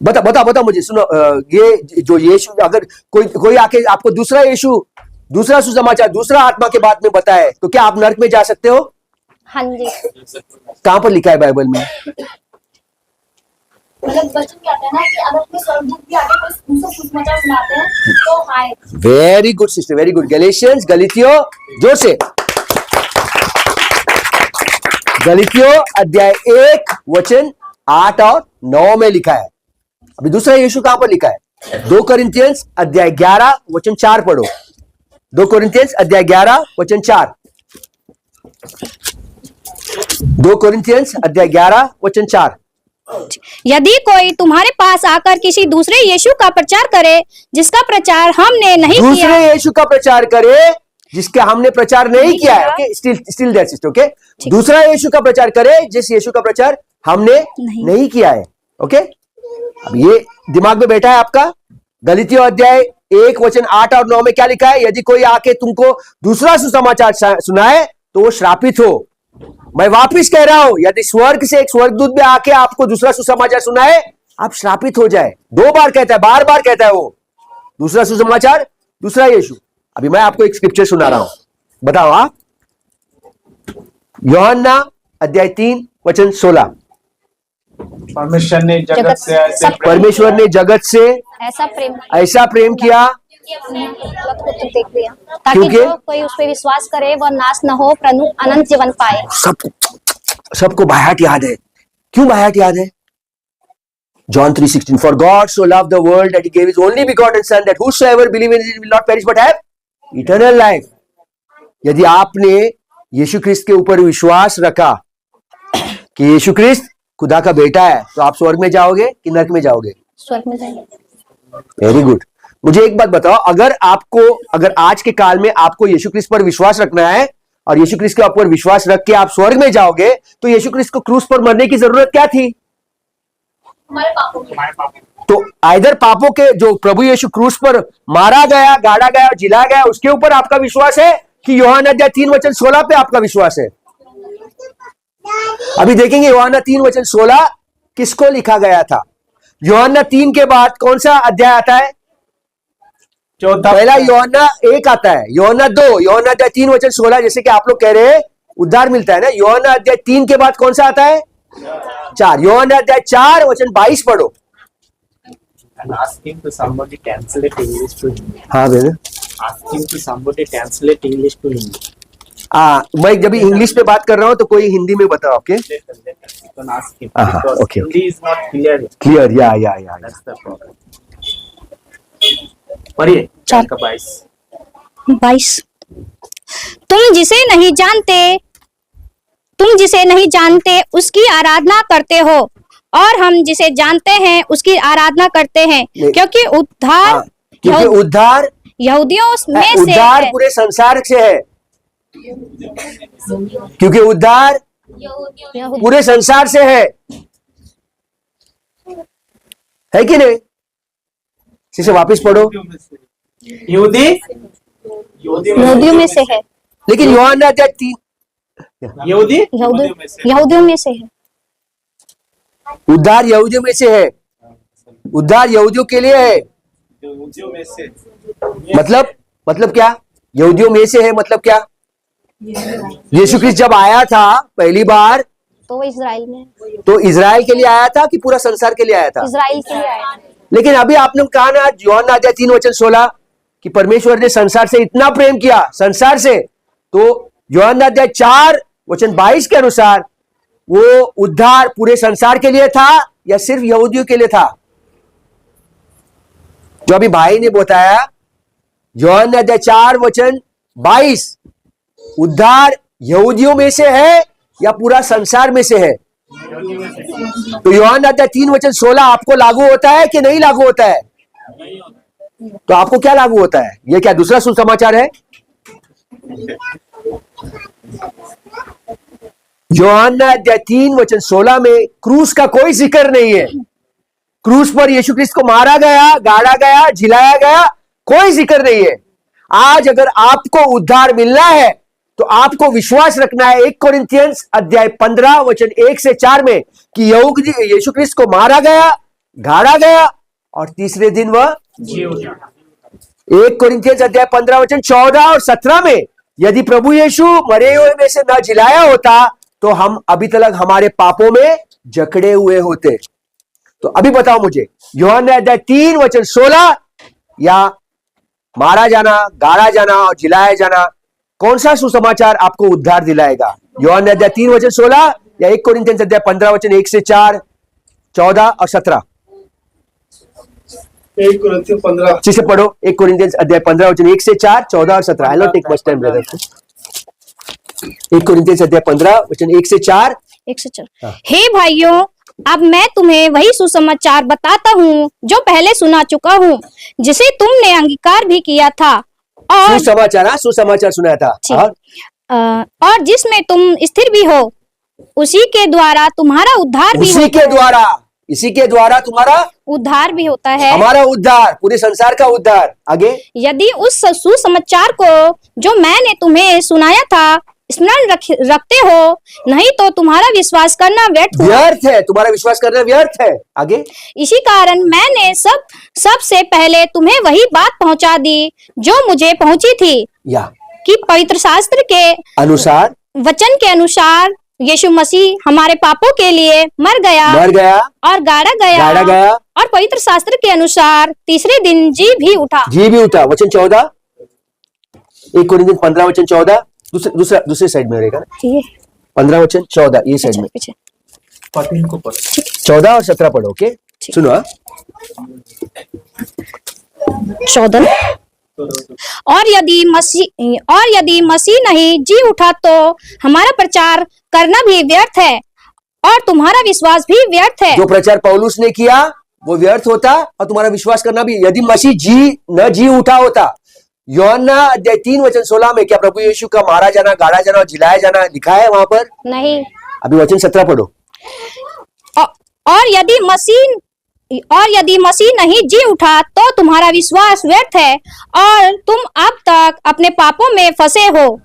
बता मुझे। सुनो, ये जो यीशु, अगर कोई आके आपको दूसरा यीशु, दूसरा सुसमाचार, दूसरा आत्मा के बात में बताए तो क्या आप नरक में जा सकते हो? हाँ जी। कहां पर लिखा है बाइबल में? मतलब वचन कहते हैं ना कि अगर कोई स्वर्गदूत भी आके कोई दूसरा सुसमाचार सुनाते हैं तो आए। Very good sister, very good. Galatians, गलीतियों, जोर से। गलीतियों अध्याय 1:8 और 9 में लिखा है। अभी दूसरा यीशु कहां पर लिखा है? 2 कोरिन्थियंस अध्याय 11:4 पढ़ो। 2 कोरिन्थियंस अध्याय 11:4। 2 कोरिन्थियंस अध्याय 11:4। यदि कोई तुम्हारे पास आकर किसी दूसरे यीशु का प्रचार करे जिसका प्रचार हमने नहीं किया, दूसरे यीशु का प्रचार करे जिसका हमने प्रचार नहीं किया है, okay, still that's it, okay. दूसरा यीशु का प्रचार करे जिस यीशु का प्रचार हमने नहीं किया है, ओके। अब ये दिमाग में बैठा है आपका। गलीतियों अध्याय 1:8 और 9 में क्या लिखा है? यदि कोई आके तुमको दूसरा सुसमाचार सुनाए तो वो श्रापित हो। मैं वापिस कह रहा हूं, यदि स्वर्ग से एक स्वर्गदूत भी आके आपको दूसरा सुसमाचार सुनाए, आप श्रापित हो जाए। 2 बार कहता है, बार बार कहता है वो। दूसरा सुसमाचार, दूसरा यीशु। अभी मैं आपको एक स्क्रिप्चर सुना रहा हूं, बताओ आप। यूहन्ना अध्याय 3:16। परमेश्वर ने जगत से परमेश्वर ने जगत से ऐसा प्रेम किया देख लिया ताकि जो कोई उस पर विश्वास करे वह नाश न हो परंतु अनंत जीवन पाए। सबको बायात याद है। क्यों बायात याद है? John 3:16 For God so loved the world that he gave his only begotten son that whosoever believes in him will not perish but have eternal life। यदि आपने यीशु ख्रिस्त के ऊपर विश्वास रखा कि यीशु ख्रिस्त खुदा का बेटा है तो आप स्वर्ग में जाओगे कि नरक में जाओगे? स्वर्ग में जाएंगे। Very good. मुझे एक बात बताओ, अगर आज के काल में आपको यीशु ख्रिस्त पर विश्वास रखना है और यीशु ख्रिस्त के ऊपर विश्वास रख के आप स्वर्ग में जाओगे तो यीशु ख्रिस्त को क्रूस पर मरने की जरूरत क्या थी? हमारे पापों के। तो आइदर पापों के जो प्रभु यीशु क्रूस पर मारा गया, गाड़ा गया और जिला गया उसके ऊपर आपका विश्वास है कि यूहन्ना अध्याय 3:16 पे आपका विश्वास है? अभी देखेंगे यूहन्ना 3:16 किसको लिखा गया था। यूहन्ना 3 के बाद कौन सा अध्याय आता है? चौथा पहला यूहन्ना 1 आता है, यूहन्ना 2, यूहन्ना अध्याय 3 वचन 16, जैसे कि आप लोग कह रहे हैं उद्धार मिलता है ना। यूहन्ना अध्याय 3 के बाद कौन सा आता है? 4। यूहन्ना अध्याय 4 वचन 22 पढ़ो। and ask him to somebody translate English to Hindi. हाँ बेटा, Ask him to somebody translate English to Hindi. मैं जब इंग्लिश में बात कर रहा हूं तो कोई हिंदी में बताओ। Okay, Later. You can ask him Uh-huh, because okay, Hindi is not clear. Clear, या That's the problem. पढ़िए 4 का 22. 22। तुम जिसे नहीं जानते उसकी आराधना करते हो और हम जिसे जानते हैं उसकी आराधना करते हैं, नहीं। क्योंकि उद्धार क्योंकि उद्धार यहूदियों में से उद्धार है। पूरे संसार से है, क्योंकि उद्धार पूरे संसार से है कि नहीं? इसे वापस पढ़ो। यहूदी यहूदियों में से है। लेकिन यूहन्ना अध्याय 3, यहूदी यहूदियों में से है। उद्धार यहूदियों में से है, उद्धार यहूदियों के लिए है। मतलब क्या? यहूदियों में से है मतलब क्या? यीशु क्रिस्त जब आया था पहली बार तो इजराइल में, तो इजराइल के लिए आया था कि पूरा संसार के लिए आया था? इजराइल के लिए आया। लेकिन अभी आपने कहा ना यूहन्ना अध्याय 3 वचन 16 कि परमेश्वर ने संसार से इतना प्रेम किया, संसार से, तो यूहन्ना अध्याय 4 वचन 22 के अनुसार वो उद्धार पूरे संसार के लिए था या सिर्फ यहूदियों के लिए था? जो अभी भाई ने बताया, यूहन्ना अध्याय 4 वचन 22 उद्धार यहूदियों में से है या पूरा संसार में से है? तो यूहन्ना अध्याय 3 वचन 16 आपको लागू होता है कि नहीं लागू होता है? तो आपको क्या लागू होता है? ये क्या दूसरा सुसमाचार है? यूहन्ना अध्याय 3 वचन 16 में क्रूस का कोई जिक्र नहीं है। क्रूस पर यीशु क्रिस्त को मारा गया, गाड़ा गया, झिलाया गया, कोई जिक्र नहीं है। आज अगर आपको उद्धार मिलना है तो आपको विश्वास रखना है 1 कोरिन्थियंस अध्याय 15 वचन 1 से 4 में कि यीशु क्रिस्त को मारा गया, गाड़ा गया और तीसरे दिन वह 1 कोरिन्थियंस अध्याय 15 वचन 14 और 17 में यदि प्रभु यीशु मरे हुए में से न जिलाया होता तो हम अभी तक हमारे पापों में जकड़े हुए होते। तो अभी बताओ मुझे, यूहन्ना अध्याय 3 वचन 16 या मारा जाना, गाड़ा जाना और जिलाया जाना, कौन सा सुसमाचार आपको उद्धार दिलाएगा? यूहन्ना अध्याय 3 वचन 16 या 1 कोरिन्थियंस अध्याय 15 वचन 1 से 4, 14 और 17? 1 कोरिन्थियंस 15 अच्छे से पढ़ो। 1 कोरिन्थियंस अध्याय 15 वचन 1 से 4, 14 और 17। I not take much time brother. 1 Corinthians अध्याय 15 वचन 1 से 4। हाँ। हे भाइयों, अब मैं तुम्हें वही सुसमाचार बताता हूँ जो पहले सुना चुका हूँ, जिसे तुमने अंगीकार भी किया था और सुसमाचार सुनाया था और जिसमें तुम स्थिर भी हो, उसी के द्वारा तुम्हारा उद्धार भी इसी के द्वारा तुम्हारा उद्धार भी होता है। हमारा उद्धार, पूरे संसार का उद्धार। आगे, यदि उस सुसमाचार को जो मैंने तुम्हें सुनाया था स्मरण रखते हो, नहीं तो तुम्हारा विश्वास करना व्यर्थ है। तुम्हारा विश्वास करना व्यर्थ है। आगे, इसी कारण मैंने सबसे पहले तुम्हें वही बात पहुंचा दी जो मुझे पहुंची थी, या कि पवित्र शास्त्र के अनुसार, वचन के अनुसार यीशु मसीह हमारे पापों के लिए मर गया और गाड़ा गया और पवित्र शास्त्र के अनुसार तीसरे दिन जी भी उठा। वचन 14, 1 कोरिन्थियंस 15 वचन 14, दूसरे साइड में रहेगा ना, 15 वचन 14 ये साइड में। 14 और 17 पढ़ो। ओके, सुनो। 14 और यदि मसीह नहीं जी उठा तो हमारा प्रचार करना भी व्यर्थ है और तुम्हारा विश्वास भी व्यर्थ है। जो प्रचार पौलुस ने किया वो व्यर्थ होता और तुम्हारा विश्वास करना भी। यदि मसीह न जी उठा होता, यूहन्ना अध्याय 3 वचन 16 में क्या प्रभु यीशु का मारा जाना, गाड़ा जाना और जिलाया जाना लिखा है वहां पर? नहीं। अभी वचन 17 पढ़ो। और यदि मसीह नहीं जी उठा तो तुम्हारा विश्वास व्यर्थ है और तुम अब तक अपने पापों में फंसे हो।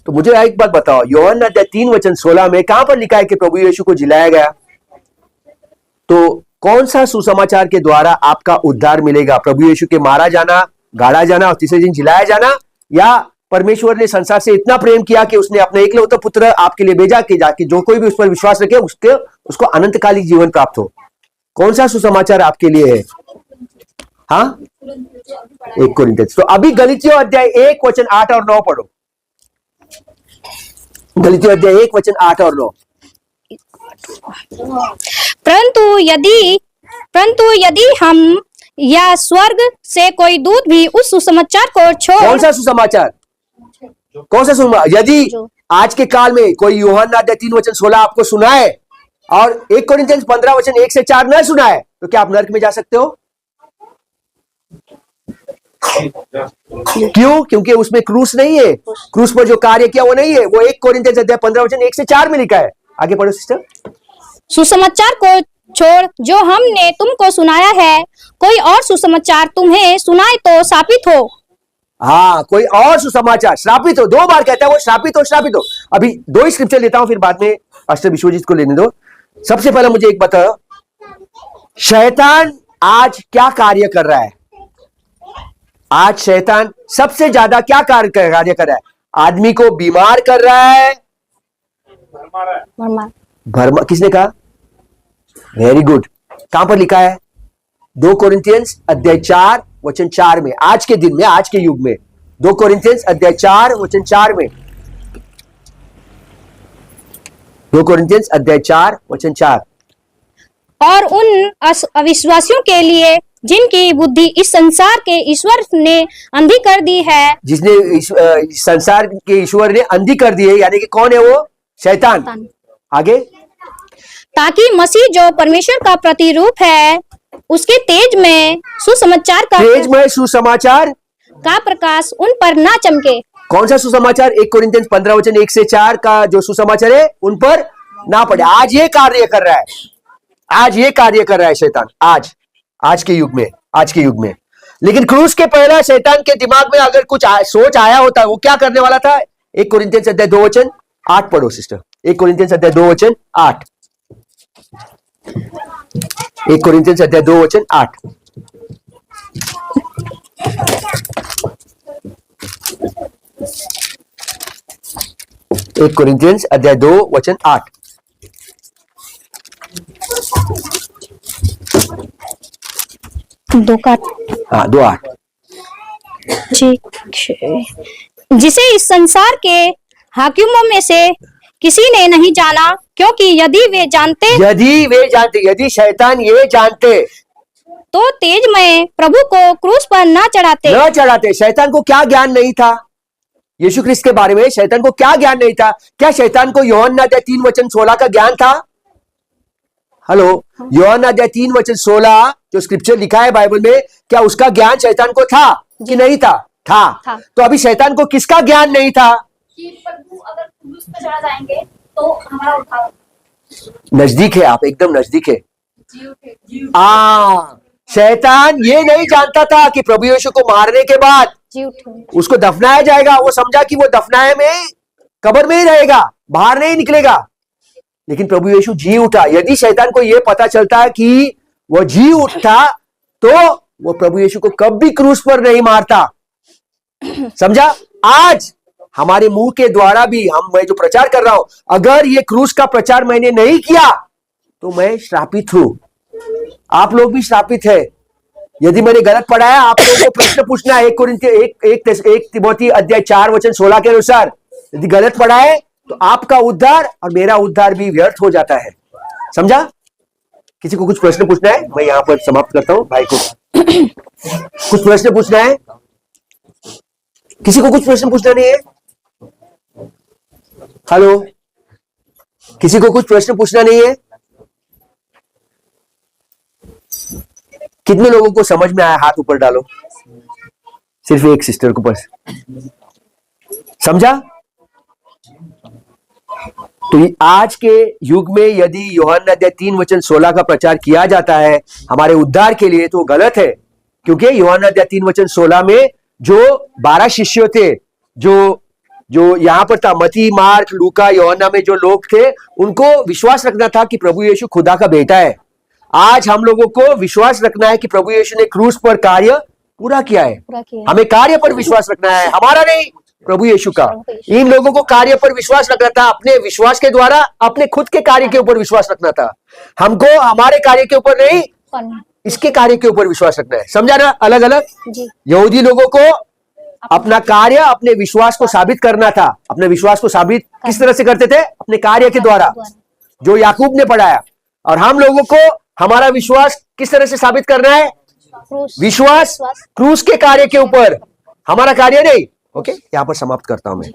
तो मुझे एक बात बताओ, यूहन्ना अध्याय 3 वचन 16 में कहां पर लिखा है कि प्रभु यीशु को जिलाया गया? तो कौन सा सुसमाचार के द्वारा आपका उद्धार मिलेगा? प्रभु यीशु के मारा जाना, गाड़ा जाना और तीसरे दिन जिलाया जाना, या परमेश्वर ने संसार से इतना प्रेम किया कि उसने अपने एकलौता पुत्र आपके लिए भेजा कि जाके जो कोई भी उस पर विश्वास रखे उसको अनंतकालिक जीवन प्राप्त हो? कौन सा सुसमाचार आपके लिए है? हाँ, 1 कोरिन्थियंस। तो अभी गलीतियों अध्याय 1 वचन 8 और 9 पढ़ो। गलीतियों अध्याय 1 वचन 8 और 9। परंतु यदि हम या स्वर्ग से कोई दूत भी उस सुसमाचार को कौन छोड़, सा सुसमाचार? कौन सा सुसमाचार? यदि आज के काल में कोई यूहन्ना अध्याय 3 वचन 16 आपको सुनाए और 1 कोरिन्थियंस 15 वचन 1 से 4 न सुनाए, तो क्या आप नरक में जा सकते हो? क्यों? क्योंकि उसमें क्रूस नहीं है, क्रूस पर जो कार्य किया वो नहीं है। वो 1 कोरिन्थियंस अध्याय 15 वचन 1 से 4 में लिखा है। आगे पढ़ो सिस्टर। सुसमाचार को छोड़ जो हमने तुमको सुनाया है, कोई और सुसमाचार तुम्हें सुनाए तो शापित हो। हाँ, कोई और सुसमाचार श्रापित हो। 2 बार कहता है वो, श्रापित हो, श्रापित हो। अभी 2 ही स्क्रिप्चर लेता हूं, फिर बाद में पास्टर विश्वजीत को लेने दो। सबसे पहले मुझे एक बताओ, शैतान आज क्या कार्य कर रहा है? आज शैतान सबसे ज्यादा क्या कार्य कर रहा है? आदमी को बीमार कर रहा है। भरमा, किसने कहा? Very good. कहां पर लिखा है? 2 कोरिन्थियंस अध्याय 4 वचन 4 में। आज के दिन में, आज के युग में 2 कोरिन्थियंस अध्याय 4 वचन 4 में। 2 कोरिन्थियंस अध्याय 4 वचन 4। और उन अविश्वासियों के लिए जिनकी बुद्धि इस संसार के ईश्वर ने अंधी कर दी है, जिसने संसार के ईश्वर ने अंधी कर दी है, यानी कि कौन है वो? शैतान। आगे, ताकि मसीह जो परमेश्वर का प्रतिरूप है उसके तेज में सुसमाचार का प्रकाश उन पर ना चमके। कौन सा सुसमाचार? 1 कोरिन्थियंस 15 वचन 1 से 4 का जो सुसमाचार है उन पर ना पड़े। आज ये कार्य कर रहा है, आज ये कार्य कर रहा है शैतान। आज के युग में। लेकिन क्रूस के पहला शैतान के दिमाग में अगर कुछ सोच आया होता, वो क्या करने वाला था? 1 कोरिन्थियंस अध्याय 2 वचन 8 पढ़ो सिस्टर। 1 कोरिन्थियंस अध्याय 2 वचन 8। 1 कोरिन्थियंस अध्याय 2 वचन 8। एक कोरिन्थियंस अध्याय 2 वचन 8। हाँ, 2:8। जिसे इस संसार के हाकिमों में से किसी ने नहीं जाना, क्योंकि यदि शैतान ये जानते तो तेजमय प्रभु को क्रूस पर न चढ़ाते। शैतान को क्या ज्ञान नहीं था यीशु क्रिस्त के बारे में? शैतान को क्या ज्ञान नहीं था? क्या शैतान को यूहन्ना अध्याय 3 वचन 16 का ज्ञान था? हेलो, यूहन्ना अध्याय 3 वचन 16 जो स्क्रिप्चर लिखा है बाइबल में, क्या उसका ज्ञान शैतान को था कि नहीं था? था। तो अभी शैतान को किसका ज्ञान नहीं था? कि प्रभु अगर क्रूस पे चढ़ा जाएंगे तो हमारा उद्धार। नजदीक है, आप एकदम नजदीक है। शैतान ये नहीं जानता था कि प्रभु यीशु को मारने के बाद उसको दफनाया जाएगा। वो समझा कि वो दफनाए में कब्र में ही रहेगा, बाहर नहीं निकलेगा। लेकिन प्रभु यीशु जी उठा। यदि शैतान को यह पता चलता है कि वो जी उठा, तो वो प्रभु यीशु को कभी क्रूस पर नहीं मारता। समझा? आज हमारे मुंह के द्वारा भी मैं जो प्रचार कर रहा हूं, अगर ये क्रूस का प्रचार मैंने नहीं किया तो मैं श्रापित हूं। आप लोग भी श्रापित है। यदि मैंने गलत पढ़ाया, आप लोगों को प्रश्न पूछना है। 1 तिमोथी अध्याय 4 वचन 16 के अनुसार यदि गलत पढ़ाए तो आपका उद्धार और मेरा उद्धार भी व्यर्थ हो जाता है। समझा? किसी को कुछ प्रश्न पूछना है? मैं यहां पर समाप्त करता हूं। भाई को कुछ प्रश्न पूछना है? किसी को कुछ प्रश्न पूछना नहीं है? हेलो, किसी को कुछ प्रश्न पूछना नहीं है? कितने लोगों को समझ में आया? हाथ ऊपर डालो। सिर्फ एक सिस्टर को बस समझा। तो आज के युग में यदि यूहन्ना अध्याय 3 वचन 16 का प्रचार किया जाता है हमारे उद्धार के लिए, तो गलत है। क्योंकि यूहन्ना अध्याय 3 वचन 16 में जो 12 शिष्य थे, जो यहां पर था, मती, मार्क, लूका, यूहन्ना में जो लोग थे, उनको विश्वास रखना था कि प्रभु यीशु खुदा का बेटा है। आज हम लोगों को विश्वास रखना है कि प्रभु यीशु ने क्रूस पर कार्य पूरा किया है। पूरा किया। हमें कार्य पर विश्वास रखना है, हमारा नहीं, प्रभु यीशु का। इन लोगों को कार्य पर विश्वास रखना था, अपने विश्वास के द्वारा अपने खुद के कार्य के ऊपर विश्वास रखना था। हमको हमारे कार्य के ऊपर नहीं, कौन? इसके कार्य के ऊपर विश्वास रखना है। समझा ना? अलग अलग। जी। यहूदी लोगों को अपना कार्य अपने विश्वास को साबित करना था। अपने विश्वास को साबित किस तरह से करते थे? अपने कार्य के द्वारा, जो याकूब ने पढ़ाया। और हम लोगों को हमारा विश्वास किस तरह से साबित करना है? क्रूस। विश्वास क्रूस के कार्य के ऊपर, हमारा कार्य नहीं। ओके, यहां पर समाप्त करता हूं मैं।